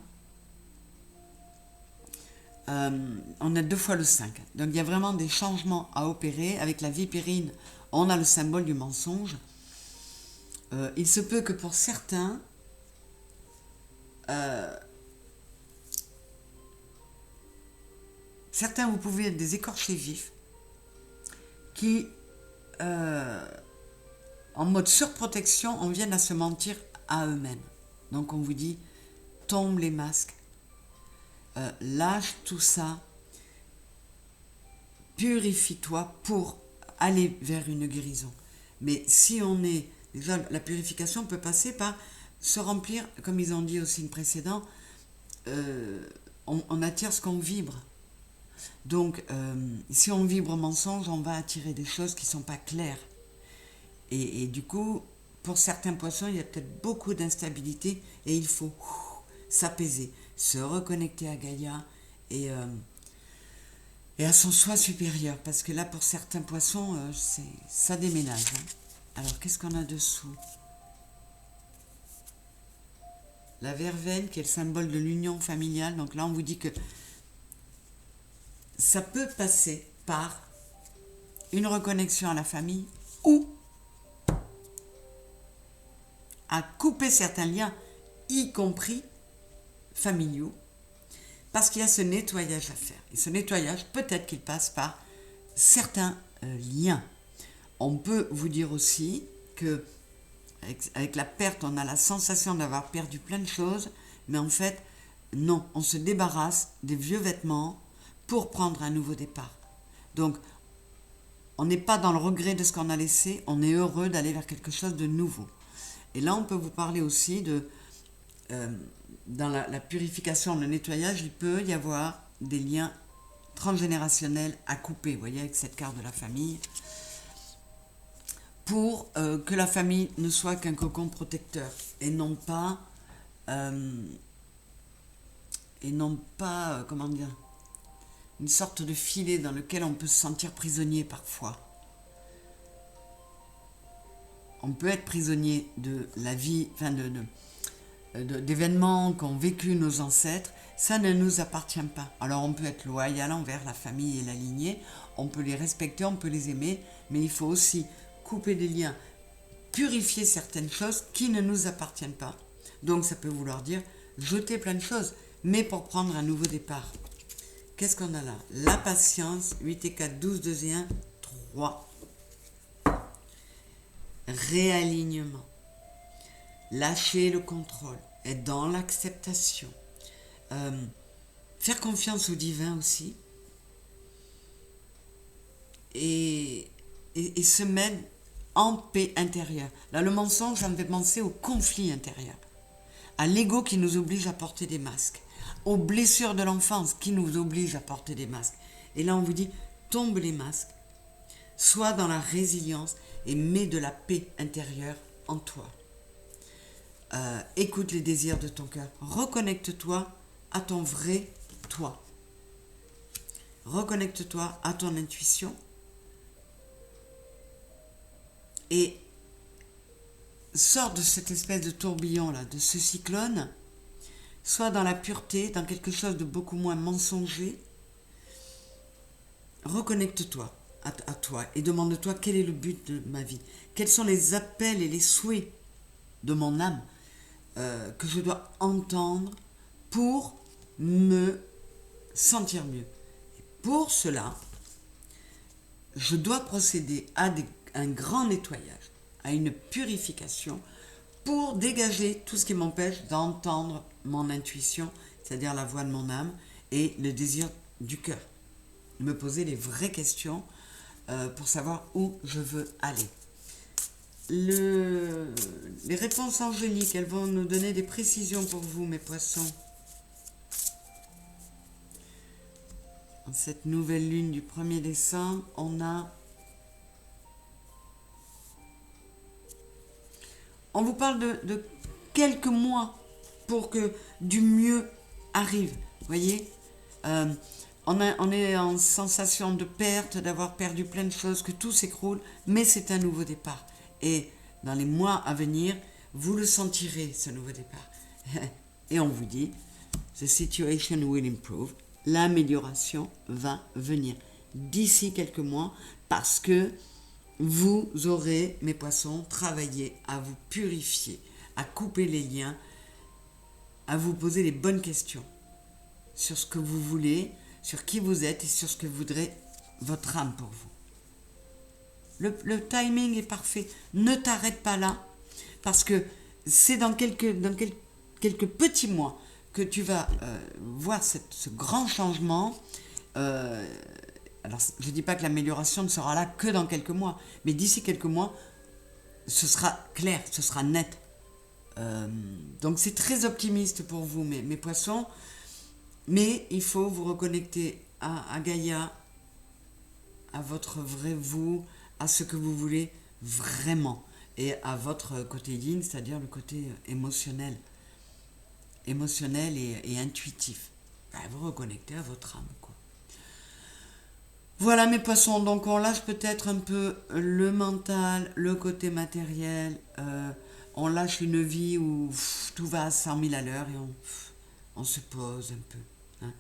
on a 2 fois le 5. Donc il y a vraiment des changements à opérer. Avec la vipérine, on a le symbole du mensonge. Il se peut que pour certains, certains, vous pouvez être des écorchés vifs qui, en mode surprotection, en viennent à se mentir à eux-mêmes. Donc on vous dit, tombe les masques, lâche tout ça, purifie-toi pour aller vers une guérison. Mais si on est... Déjà, la purification peut passer par se remplir, comme ils ont dit aussi le précédent, on attire ce qu'on vibre. Donc, si on vibre mensonge, on va attirer des choses qui ne sont pas claires. Et du coup, pour certains poissons, il y a peut-être beaucoup d'instabilité et il faut s'apaiser, se reconnecter à Gaïa et à son soi supérieur. Parce que là, pour certains poissons, ça déménage. Hein. Alors, qu'est-ce qu'on a dessous? La verveine, qui est le symbole de l'union familiale. Donc là, on vous dit que ça peut passer par une reconnexion à la famille ou à couper certains liens, y compris familiaux, parce qu'il y a ce nettoyage à faire. Et ce nettoyage, peut-être qu'il passe par certains liens. On peut vous dire aussi que avec la perte, on a la sensation d'avoir perdu plein de choses, mais en fait, non, on se débarrasse des vieux vêtements pour prendre un nouveau départ. Donc, on n'est pas dans le regret de ce qu'on a laissé, on est heureux d'aller vers quelque chose de nouveau. Et là, on peut vous parler aussi de, dans la purification, le nettoyage, il peut y avoir des liens transgénérationnels à couper, vous voyez, avec cette carte de la famille, pour que la famille ne soit qu'un cocon protecteur et non pas, comment dire, une sorte de filet dans lequel on peut se sentir prisonnier parfois. On peut être prisonnier de la vie, enfin d'événements qu'ont vécu nos ancêtres, ça ne nous appartient pas. Alors on peut être loyal envers la famille et la lignée, on peut les respecter, on peut les aimer, mais il faut aussi couper des liens, purifier certaines choses qui ne nous appartiennent pas. Donc ça peut vouloir dire jeter plein de choses, mais pour prendre un nouveau départ. Qu'est-ce qu'on a là? La patience, 8 et 4, 12, 2 et 1, 3. Réalignement. Lâcher le contrôle, être dans l'acceptation. Faire confiance au divin aussi. Et se mettre en paix intérieure. Là, le mensonge, ça me fait penser au conflit intérieur, à l'ego qui nous oblige à porter des masques, aux blessures de l'enfance qui nous obligent à porter des masques. Et là, on vous dit, tombe les masques, sois dans la résilience et mets de la paix intérieure en toi. Écoute les désirs de ton cœur. Reconnecte-toi à ton vrai toi. Reconnecte-toi à ton intuition. Et sors de cette espèce de tourbillon là, de ce cyclone, sois dans la pureté, dans quelque chose de beaucoup moins mensonger. Reconnecte-toi à toi et demande-toi quel est le but de ma vie, quels sont les appels et les souhaits de mon âme que je dois entendre pour me sentir mieux. Et pour cela, je dois procéder à un grand nettoyage, à une purification pour dégager tout ce qui m'empêche d'entendre mon intuition, c'est-à-dire la voix de mon âme et le désir du cœur. Me poser les vraies questions pour savoir où je veux aller. Les réponses angéliques, elles vont nous donner des précisions pour vous, mes poissons. En cette nouvelle lune du 1er décembre, on vous parle de quelques mois pour que du mieux arrive. Vous voyez, on est en sensation de perte, d'avoir perdu plein de choses, que tout s'écroule, mais c'est un nouveau départ. Et dans les mois à venir, vous le sentirez, ce nouveau départ. Et on vous dit, the situation will improve. L'amélioration va venir d'ici quelques mois parce que vous aurez, mes poissons, travaillé à vous purifier, à couper les liens, à vous poser les bonnes questions sur ce que vous voulez, sur qui vous êtes et sur ce que voudrait votre âme pour vous. Le timing est parfait. Ne t'arrête pas là, parce que c'est dans quelques petits mois que tu vas voir ce grand changement. Alors, je ne dis pas que l'amélioration ne sera là que dans quelques mois, mais d'ici quelques mois, ce sera clair, ce sera net. Donc, c'est très optimiste pour vous, mes poissons, mais il faut vous reconnecter à Gaïa, à votre vrai vous, à ce que vous voulez vraiment, et à votre côté yin, c'est-à-dire le côté émotionnel et intuitif. Vous reconnectez à votre âme, quoi. Voilà mes poissons, donc on lâche peut-être un peu le mental, le côté matériel, on lâche une vie où tout va à 100 000 à l'heure et on se pose un peu. Hein.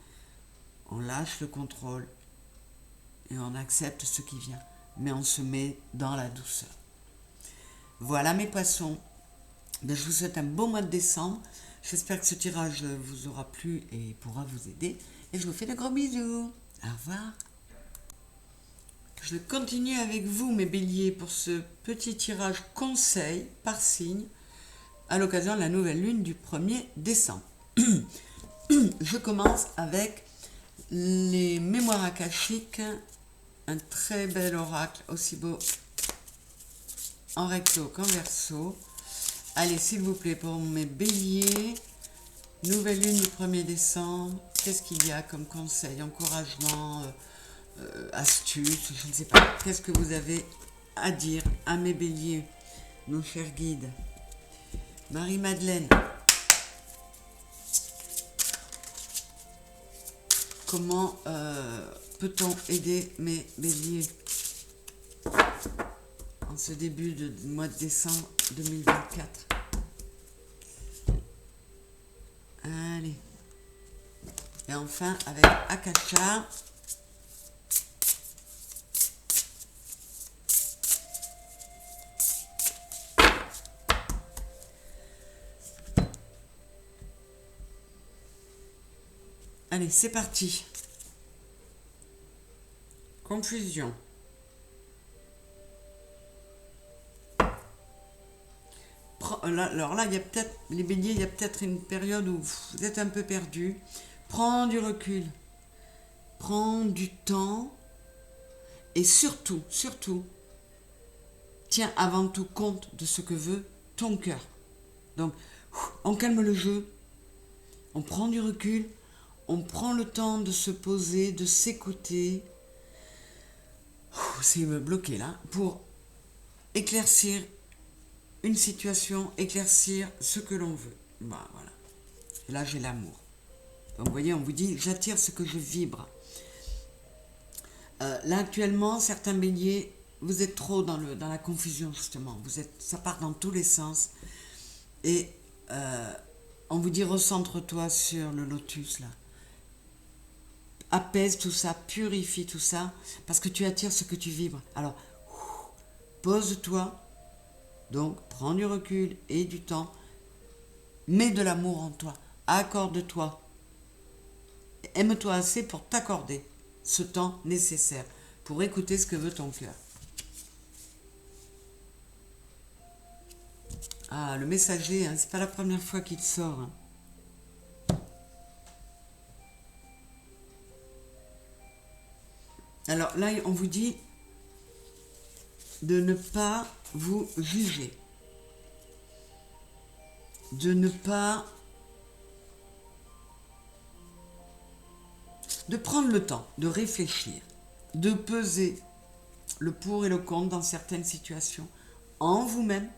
On lâche le contrôle et on accepte ce qui vient, mais on se met dans la douceur. Voilà mes poissons, je vous souhaite un beau mois de décembre, j'espère que ce tirage vous aura plu et pourra vous aider, et je vous fais de gros bisous, au revoir. Je continue avec vous, mes béliers, pour ce petit tirage conseil par signe à l'occasion de la nouvelle lune du 1er décembre. Je commence avec les mémoires akashiques, un très bel oracle, aussi beau en recto qu'en verso. Allez, s'il vous plaît, pour mes béliers, nouvelle lune du 1er décembre, qu'est-ce qu'il y a comme conseil, encouragement, astuce, je ne sais pas. Qu'est-ce que vous avez à dire à mes béliers, nos chers guides? Marie-Madeleine, comment peut-on aider mes béliers en ce début de mois de décembre 2024? Allez. Et enfin, avec Akasha, allez, c'est parti. Confusion. Alors là, il y a peut-être, les béliers, il y a peut-être une période où vous êtes un peu perdu. Prends du recul. Prends du temps. Et surtout, tiens avant tout compte de ce que veut ton cœur. Donc, on calme le jeu. On prend du recul. On prend le temps de se poser, de s'écouter. C'est bloqué là. Pour éclaircir une situation, éclaircir ce que l'on veut. Voilà. Et là, j'ai l'amour. Donc, vous voyez, on vous dit, j'attire ce que je vibre. Là, actuellement, certains béliers, vous êtes trop dans la confusion, justement. Ça part dans tous les sens. Et on vous dit, recentre-toi sur le lotus, là. Apaise tout ça, purifie tout ça, parce que tu attires ce que tu vibres. Alors, pose-toi, donc prends du recul et du temps, mets de l'amour en toi, accorde-toi, aime-toi assez pour t'accorder ce temps nécessaire pour écouter ce que veut ton cœur. Ah, le messager, hein, c'est pas la première fois qu'il sort. Hein. Alors là, on vous dit de ne pas vous juger, de prendre le temps de réfléchir, de peser le pour et le contre dans certaines situations en vous-même.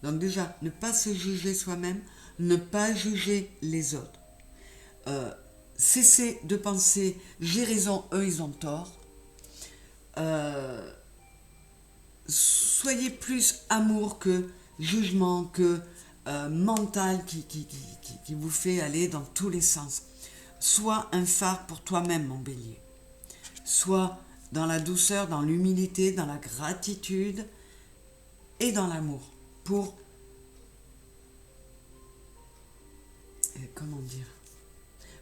Donc déjà, ne pas se juger soi-même, ne pas juger les autres. Cessez de penser j'ai raison, eux ils ont tort. Soyez plus amour que jugement, que mental qui vous fait aller dans tous les sens. Sois un phare pour toi-même, mon bélier. Sois dans la douceur, dans l'humilité, dans la gratitude et dans l'amour.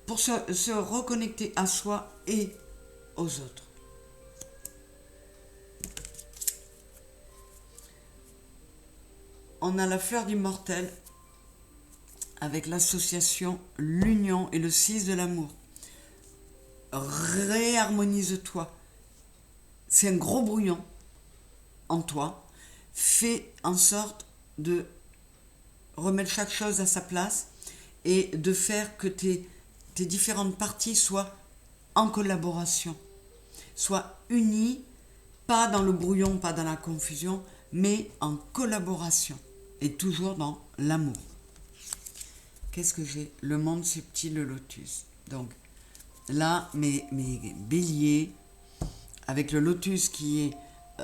pour se reconnecter à soi et aux autres. On a la fleur d'immortel avec l'association, l'union et le 6 de l'amour. Réharmonise-toi. C'est un gros brouillon en toi. Fais en sorte de remettre chaque chose à sa place et de faire que tes différentes parties soient en collaboration, soient unies, pas dans le brouillon, pas dans la confusion, mais en collaboration et toujours dans l'amour. Qu'est-ce que j'ai? Le monde subtil, le lotus. Donc là, mes béliers, avec le lotus qui est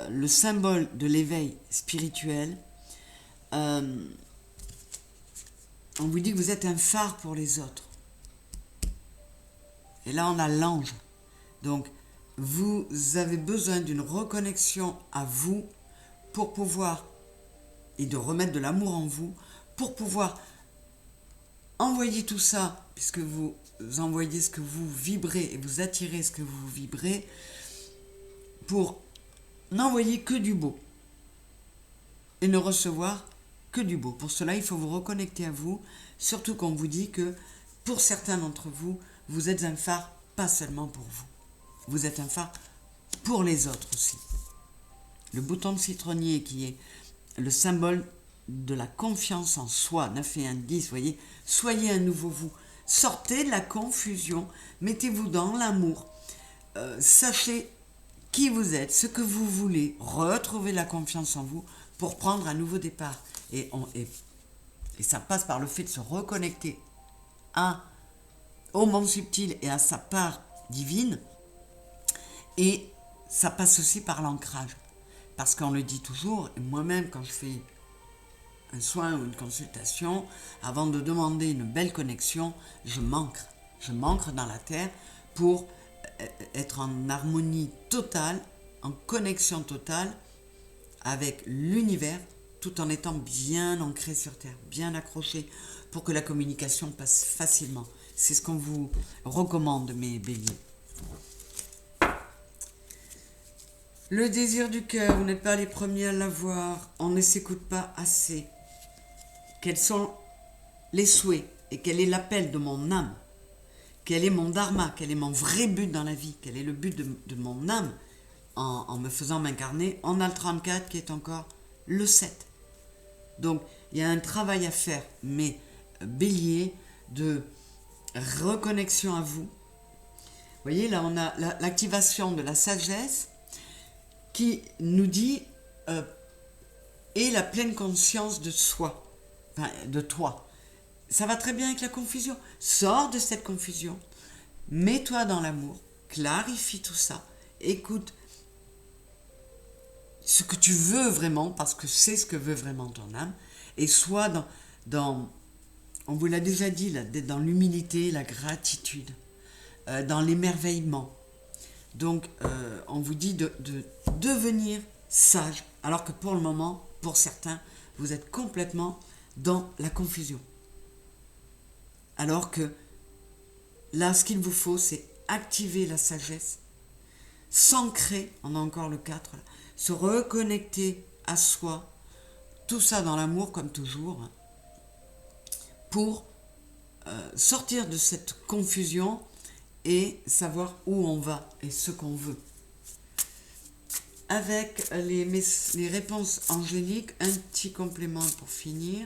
le symbole de l'éveil spirituel, on vous dit que vous êtes un phare pour les autres. Et là, on a l'ange. Donc, vous avez besoin d'une reconnexion à vous pour pouvoir, et de remettre de l'amour en vous, pour pouvoir envoyer tout ça, puisque vous envoyez ce que vous vibrez et vous attirez ce que vous vibrez, pour n'envoyer que du beau et ne recevoir que du beau. Pour cela, il faut vous reconnecter à vous, surtout qu'on vous dit que pour certains d'entre vous, vous êtes un phare, pas seulement pour vous. Vous êtes un phare pour les autres aussi. Le bouton de citronnier qui est le symbole de la confiance en soi, 9 et 1, 10, voyez, soyez un nouveau vous. Sortez de la confusion, mettez-vous dans l'amour. Sachez qui vous êtes, ce que vous voulez, retrouvez la confiance en vous pour prendre un nouveau départ. Et ça passe par le fait de se reconnecter au monde subtil et à sa part divine. Et ça passe aussi par l'ancrage. Parce qu'on le dit toujours, et moi-même quand je fais un soin ou une consultation, avant de demander une belle connexion, je m'ancre. Je m'ancre dans la terre pour être en harmonie totale, en connexion totale avec l'univers, tout en étant bien ancré sur terre, bien accroché, pour que la communication passe facilement. C'est ce qu'on vous recommande, mes béliers. Le désir du cœur, vous n'êtes pas les premiers à l'avoir, on ne s'écoute pas assez. Quels sont les souhaits et quel est l'appel de mon âme? Quel est mon dharma? Quel est mon vrai but dans la vie? Quel est le but de mon âme en me faisant m'incarner? On a le 34 qui est encore le 7. Donc, il y a un travail à faire, mais bélier, de reconnexion à vous. Vous voyez, là, on a l'activation de la sagesse qui nous dit et la pleine conscience de soi, enfin, de toi. Ça va très bien avec la confusion. Sors de cette confusion, mets-toi dans l'amour, clarifie tout ça, écoute ce que tu veux vraiment, parce que c'est ce que veut vraiment ton âme, et sois dans on vous l'a déjà dit, là, dans l'humilité, la gratitude, dans l'émerveillement. Donc, on vous dit de devenir sage, alors que pour le moment, pour certains, vous êtes complètement dans la confusion. Alors que là, ce qu'il vous faut, c'est activer la sagesse, s'ancrer, on a encore le 4, là, se reconnecter à soi, tout ça dans l'amour comme toujours, pour sortir de cette confusion et savoir où on va et ce qu'on veut. Avec les réponses angéliques, un petit complément pour finir.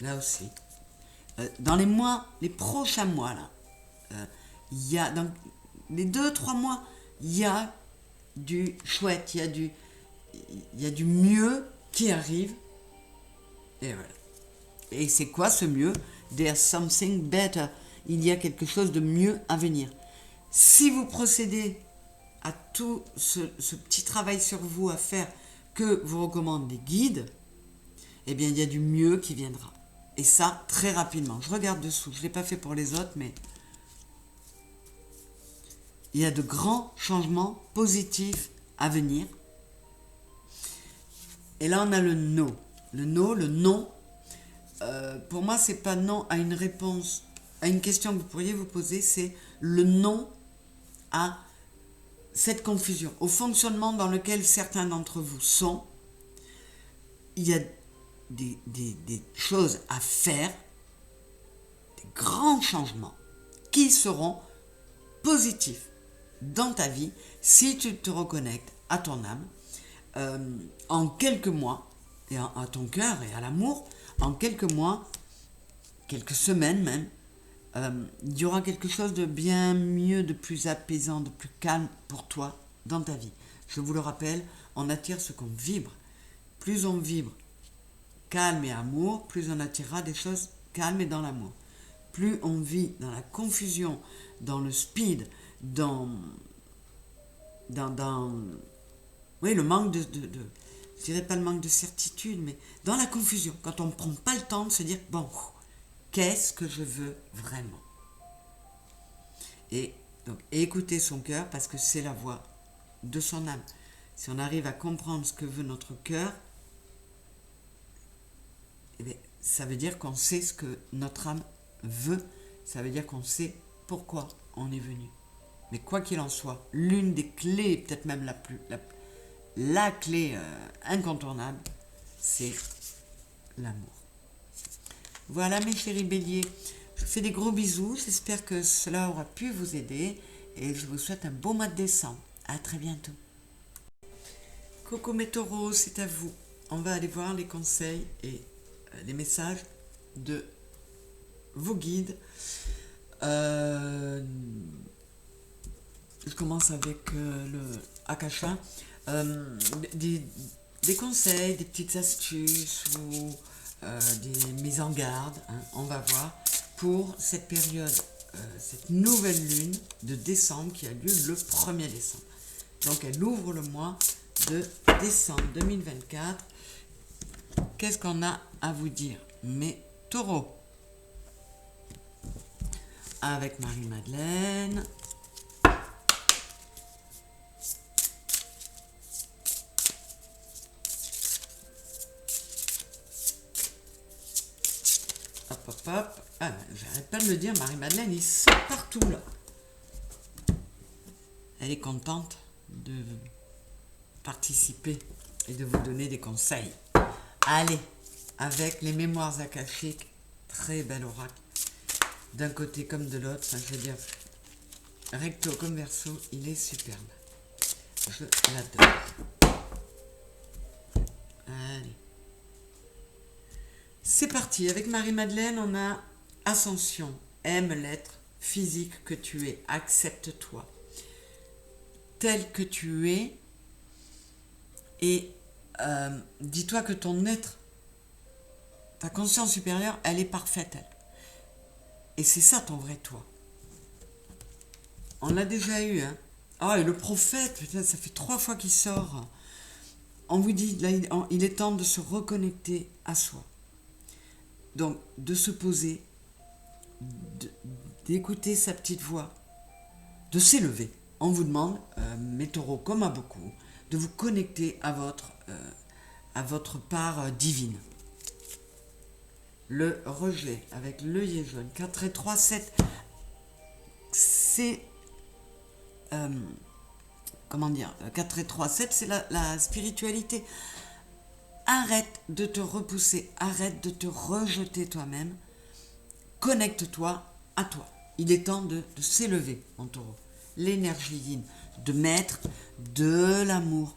Là aussi. Dans les prochains mois, là, il y a, dans les 2-3 mois, il y a du chouette, il y a du mieux qui arrive. Et voilà. Et c'est quoi ce mieux? There's something better. Il y a quelque chose de mieux à venir. Si vous procédez à tout ce petit travail sur vous à faire que vous recommandent les guides, eh bien, il y a du mieux qui viendra. Et ça, très rapidement. Je regarde dessous. Je ne l'ai pas fait pour les autres, mais il y a de grands changements positifs à venir. Et là, on a le no. Le no, le non, pour moi, c'est pas non à une réponse, à une question que vous pourriez vous poser, c'est le non à cette confusion, au fonctionnement dans lequel certains d'entre vous sont. Il y a des choses à faire, des grands changements qui seront positifs dans ta vie si tu te reconnectes à ton âme en quelques mois, et à ton cœur et à l'amour, en quelques mois, quelques semaines même, il y aura quelque chose de bien mieux, de plus apaisant, de plus calme pour toi dans ta vie. Je vous le rappelle, on attire ce qu'on vibre. Plus on vibre calme et amour, plus on attirera des choses calmes et dans l'amour. Plus on vit dans la confusion, dans le speed, dans oui, le manque je dirais pas le manque de certitude, mais dans la confusion, quand on ne prend pas le temps de se dire, bon, qu'est-ce que je veux vraiment? Et donc, écouter son cœur, parce que c'est la voix de son âme. Si on arrive à comprendre ce que veut notre cœur, eh bien, ça veut dire qu'on sait ce que notre âme veut, ça veut dire qu'on sait pourquoi on est venu. Mais quoi qu'il en soit, l'une des clés, peut-être même la clé incontournable, c'est l'amour. Voilà mes chéris béliers, je vous fais des gros bisous, j'espère que cela aura pu vous aider et je vous souhaite un beau mois de décembre. À très bientôt. Coucou mes taureaux, c'est à vous. On va aller voir les conseils et les messages de vos guides. Je commence avec le Akasha. Des conseils, des petites astuces ou des mises en garde, hein, on va voir, pour cette période, cette nouvelle lune de décembre qui a lieu le 1er décembre. Donc elle ouvre le mois de décembre 2024. Qu'est-ce qu'on a à vous dire, mes taureaux? Avec Marie-Madeleine. Hop, hop, hop. Ah, j'arrête pas de le dire, Marie-Madeleine, il sort partout, là. Elle est contente de participer et de vous donner des conseils. Allez, avec les mémoires akashiques, très bel oracle. D'un côté comme de l'autre, enfin, je veux dire, recto comme verso, il est superbe. Je l'adore. Allez. C'est parti, avec Marie-Madeleine, on a Ascension, aime l'être physique que tu es, accepte-toi tel que tu es et dis-toi que ton être, ta conscience supérieure, elle est parfaite, elle. Et c'est ça ton vrai toi. On l'a déjà eu, hein. Ah, et le prophète, putain, ça fait 3 fois qu'il sort. On vous dit, là, il est temps de se reconnecter à soi. Donc, de se poser, d'écouter sa petite voix, de s'élever. On vous demande, mes taureaux comme à beaucoup, de vous connecter à votre part divine. Le rejet avec l'œillet jaune, 4 et 3, 7, c'est... comment dire, 4 et 3, 7, c'est la spiritualité. Arrête de te repousser, arrête de te rejeter toi-même, connecte-toi à toi. Il est temps de s'élever, mon taureau. L'énergie yin, de mettre de l'amour,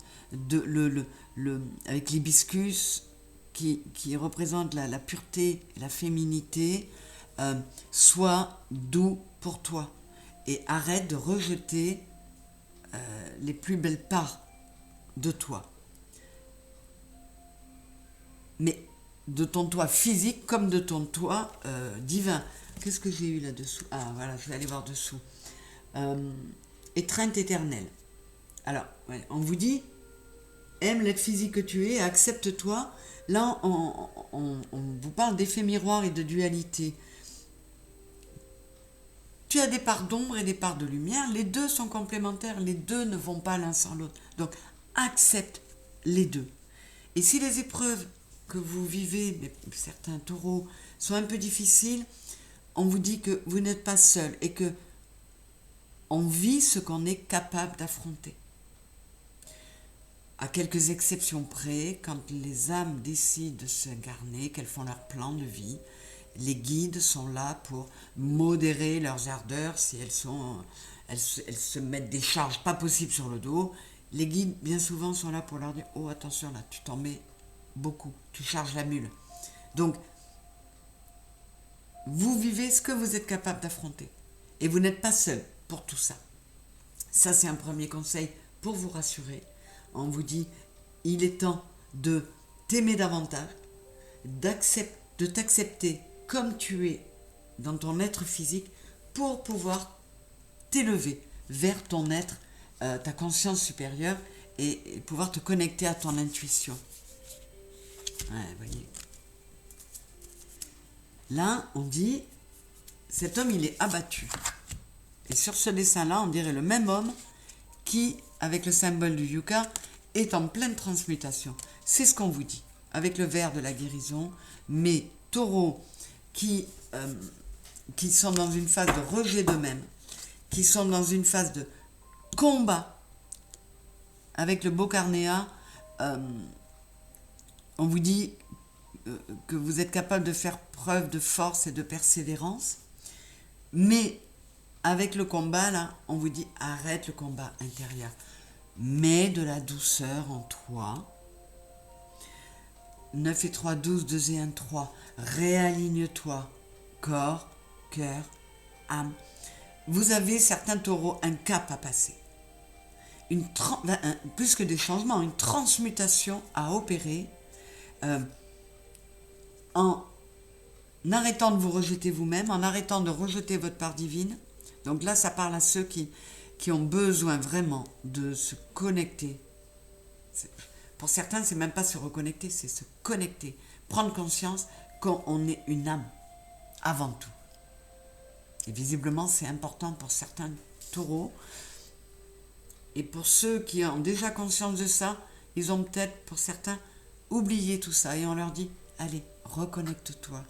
avec l'hibiscus qui représente la pureté et la féminité, sois doux pour toi et arrête de rejeter les plus belles parts de toi. Mais de ton toi physique comme de ton toi divin. Qu'est-ce que j'ai eu là-dessous? Ah, voilà, je vais aller voir dessous. Étreinte éternelle. Alors, ouais, on vous dit, aime l'être physique que tu es, accepte-toi. Là, on vous parle d'effet miroir et de dualité. Tu as des parts d'ombre et des parts de lumière. Les deux sont complémentaires. Les deux ne vont pas l'un sans l'autre. Donc, accepte les deux. Et si les épreuves que vous vivez, mais certains taureaux, sont un peu difficiles, on vous dit que vous n'êtes pas seul et que on vit ce qu'on est capable d'affronter. À quelques exceptions près, quand les âmes décident de s'incarner, qu'elles font leur plan de vie, les guides sont là pour modérer leurs ardeurs si elles se mettent des charges pas possibles sur le dos. Les guides, bien souvent, sont là pour leur dire « Oh, attention, là, tu t'en mets beaucoup, tu charges la mule. » Donc, vous vivez ce que vous êtes capable d'affronter. Et vous n'êtes pas seul pour tout ça. Ça, c'est un premier conseil pour vous rassurer. On vous dit, il est temps de t'aimer davantage, de t'accepter comme tu es dans ton être physique pour pouvoir t'élever vers ton être, ta conscience supérieure et pouvoir te connecter à ton intuition. Ouais, voyez. Là, on dit, cet homme, il est abattu. Et sur ce dessin-là, on dirait le même homme qui, avec le symbole du yucca, est en pleine transmutation. C'est ce qu'on vous dit. Avec le verre de la guérison, mes taureaux qui sont dans une phase de rejet d'eux-mêmes, qui sont dans une phase de combat, avec le beau carnéa, on vous dit que vous êtes capable de faire preuve de force et de persévérance, mais avec le combat, là, on vous dit arrête le combat intérieur. Mets de la douceur en toi. 9 et 3, 12, 2 et 1, 3. Réaligne-toi. Corps, cœur, âme. Vous avez, certains taureaux, un cap à passer. Plus que des changements, une transmutation à opérer en arrêtant de vous rejeter vous-même, en arrêtant de rejeter votre part divine. Donc là, ça parle à ceux qui ont besoin vraiment de se connecter. Pour certains, c'est même pas se reconnecter, c'est se connecter. Prendre conscience qu'on est une âme, avant tout. Et visiblement, c'est important pour certains taureaux. Et pour ceux qui ont déjà conscience de ça, ils ont peut-être, pour certains, oublié tout ça. Et on leur dit, allez, reconnecte-toi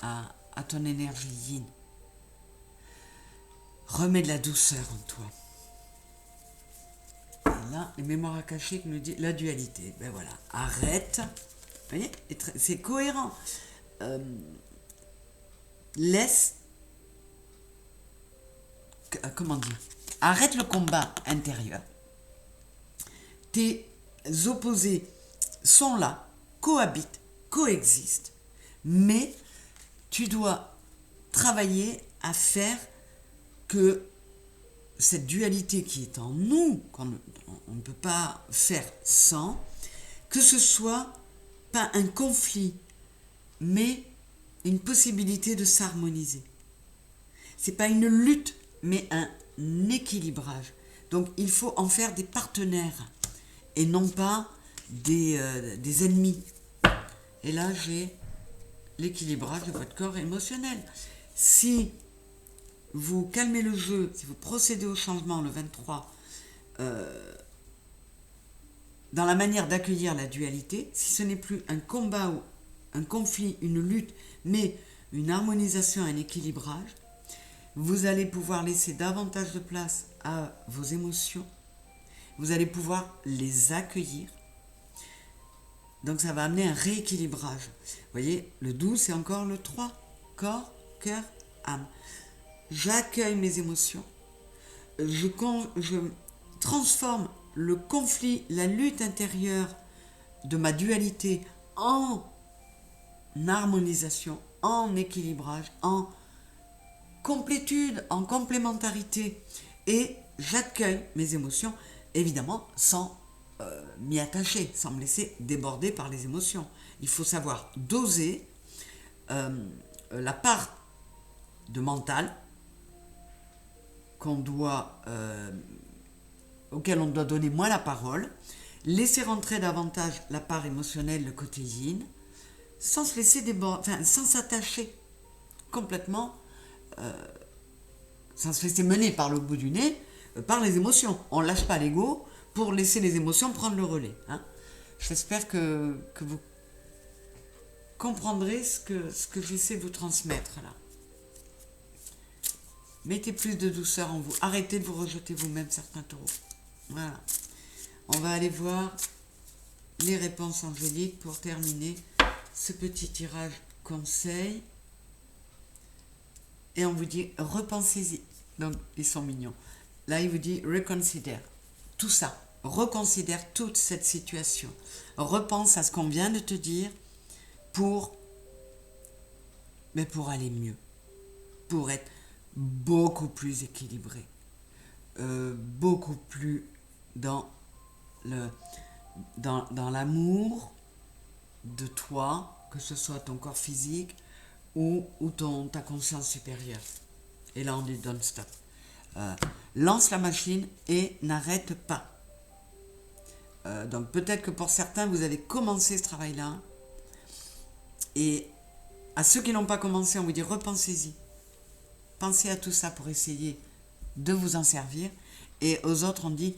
à ton énergie yin. Remets de la douceur en toi. Et là, les mémoires akashiques nous disent la dualité. Ben voilà, arrête. Vous voyez, c'est cohérent. Laisse. Comment dire? Arrête le combat intérieur. Tes opposés sont là, cohabitent, coexistent, mais tu dois travailler à faire que cette dualité qui est en nous, qu'on ne peut pas faire sans, que ce soit pas un conflit, mais une possibilité de s'harmoniser. C'est pas une lutte, mais un équilibrage. Donc il faut en faire des partenaires et non pas des ennemis. Et là, j'ai l'équilibrage de votre corps émotionnel. Si vous calmez le jeu, si vous procédez au changement le 23, dans la manière d'accueillir la dualité, si ce n'est plus un combat ou un conflit, une lutte, mais une harmonisation, un équilibrage, vous allez pouvoir laisser davantage de place à vos émotions, vous allez pouvoir les accueillir. Donc ça va amener un rééquilibrage. Vous voyez, le 12, c'est encore le 3. Corps, cœur, âme. J'accueille mes émotions. Je transforme le conflit, la lutte intérieure de ma dualité en harmonisation, en équilibrage, en complétude, en complémentarité. Et j'accueille mes émotions, évidemment, sans m'y attacher, sans me laisser déborder par les émotions. Il faut savoir doser la part de mental auquel on doit donner moins la parole, laisser rentrer davantage la part émotionnelle, le côté yin, sans se laisser déborder, sans s'attacher complètement, sans se laisser mener par le bout du nez, par les émotions. On ne lâche pas l'ego pour laisser les émotions prendre le relais. Hein. J'espère que vous comprendrez ce que j'essaie de vous transmettre là. Mettez plus de douceur en vous. Arrêtez de vous rejeter vous-même, certains taureaux. Voilà. On va aller voir les réponses angéliques pour terminer ce petit tirage conseil. Et on vous dit, repensez-y. Donc, ils sont mignons. Là, il vous dit, reconsidère. Tout ça. Reconsidère toute cette situation. Repense à ce qu'on vient de te dire pour aller mieux. Pour être beaucoup plus équilibré. Beaucoup plus dans l'amour de toi, que ce soit ton corps physique ou ta conscience supérieure. Et là, on dit don't stop. Lance la machine et n'arrête pas. Donc peut-être que pour certains, vous avez commencé ce travail-là. Et à ceux qui n'ont pas commencé, on vous dit repensez-y. Pensez à tout ça pour essayer de vous en servir. Et aux autres, on dit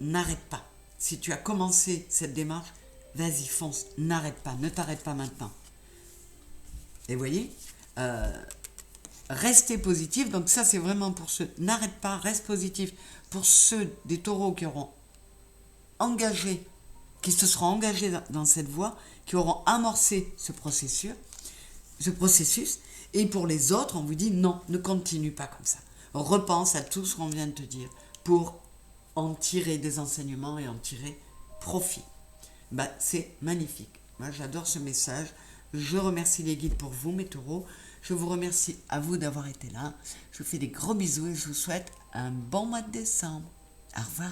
n'arrête pas. Si tu as commencé cette démarche, vas-y, fonce, n'arrête pas, ne t'arrête pas maintenant. Et vous voyez, restez positif. Donc ça, c'est vraiment pour ceux, n'arrête pas, reste positif. Pour ceux des taureaux qui auront engagé, qui se seront engagés dans cette voie, qui auront amorcé ce processus. Et pour les autres, on vous dit non, ne continue pas comme ça. Repense à tout ce qu'on vient de te dire pour en tirer des enseignements et en tirer profit. C'est magnifique. Moi, j'adore ce message. Je remercie les guides pour vous, mes taureaux. Je vous remercie à vous d'avoir été là. Je vous fais des gros bisous et je vous souhaite un bon mois de décembre. Au revoir.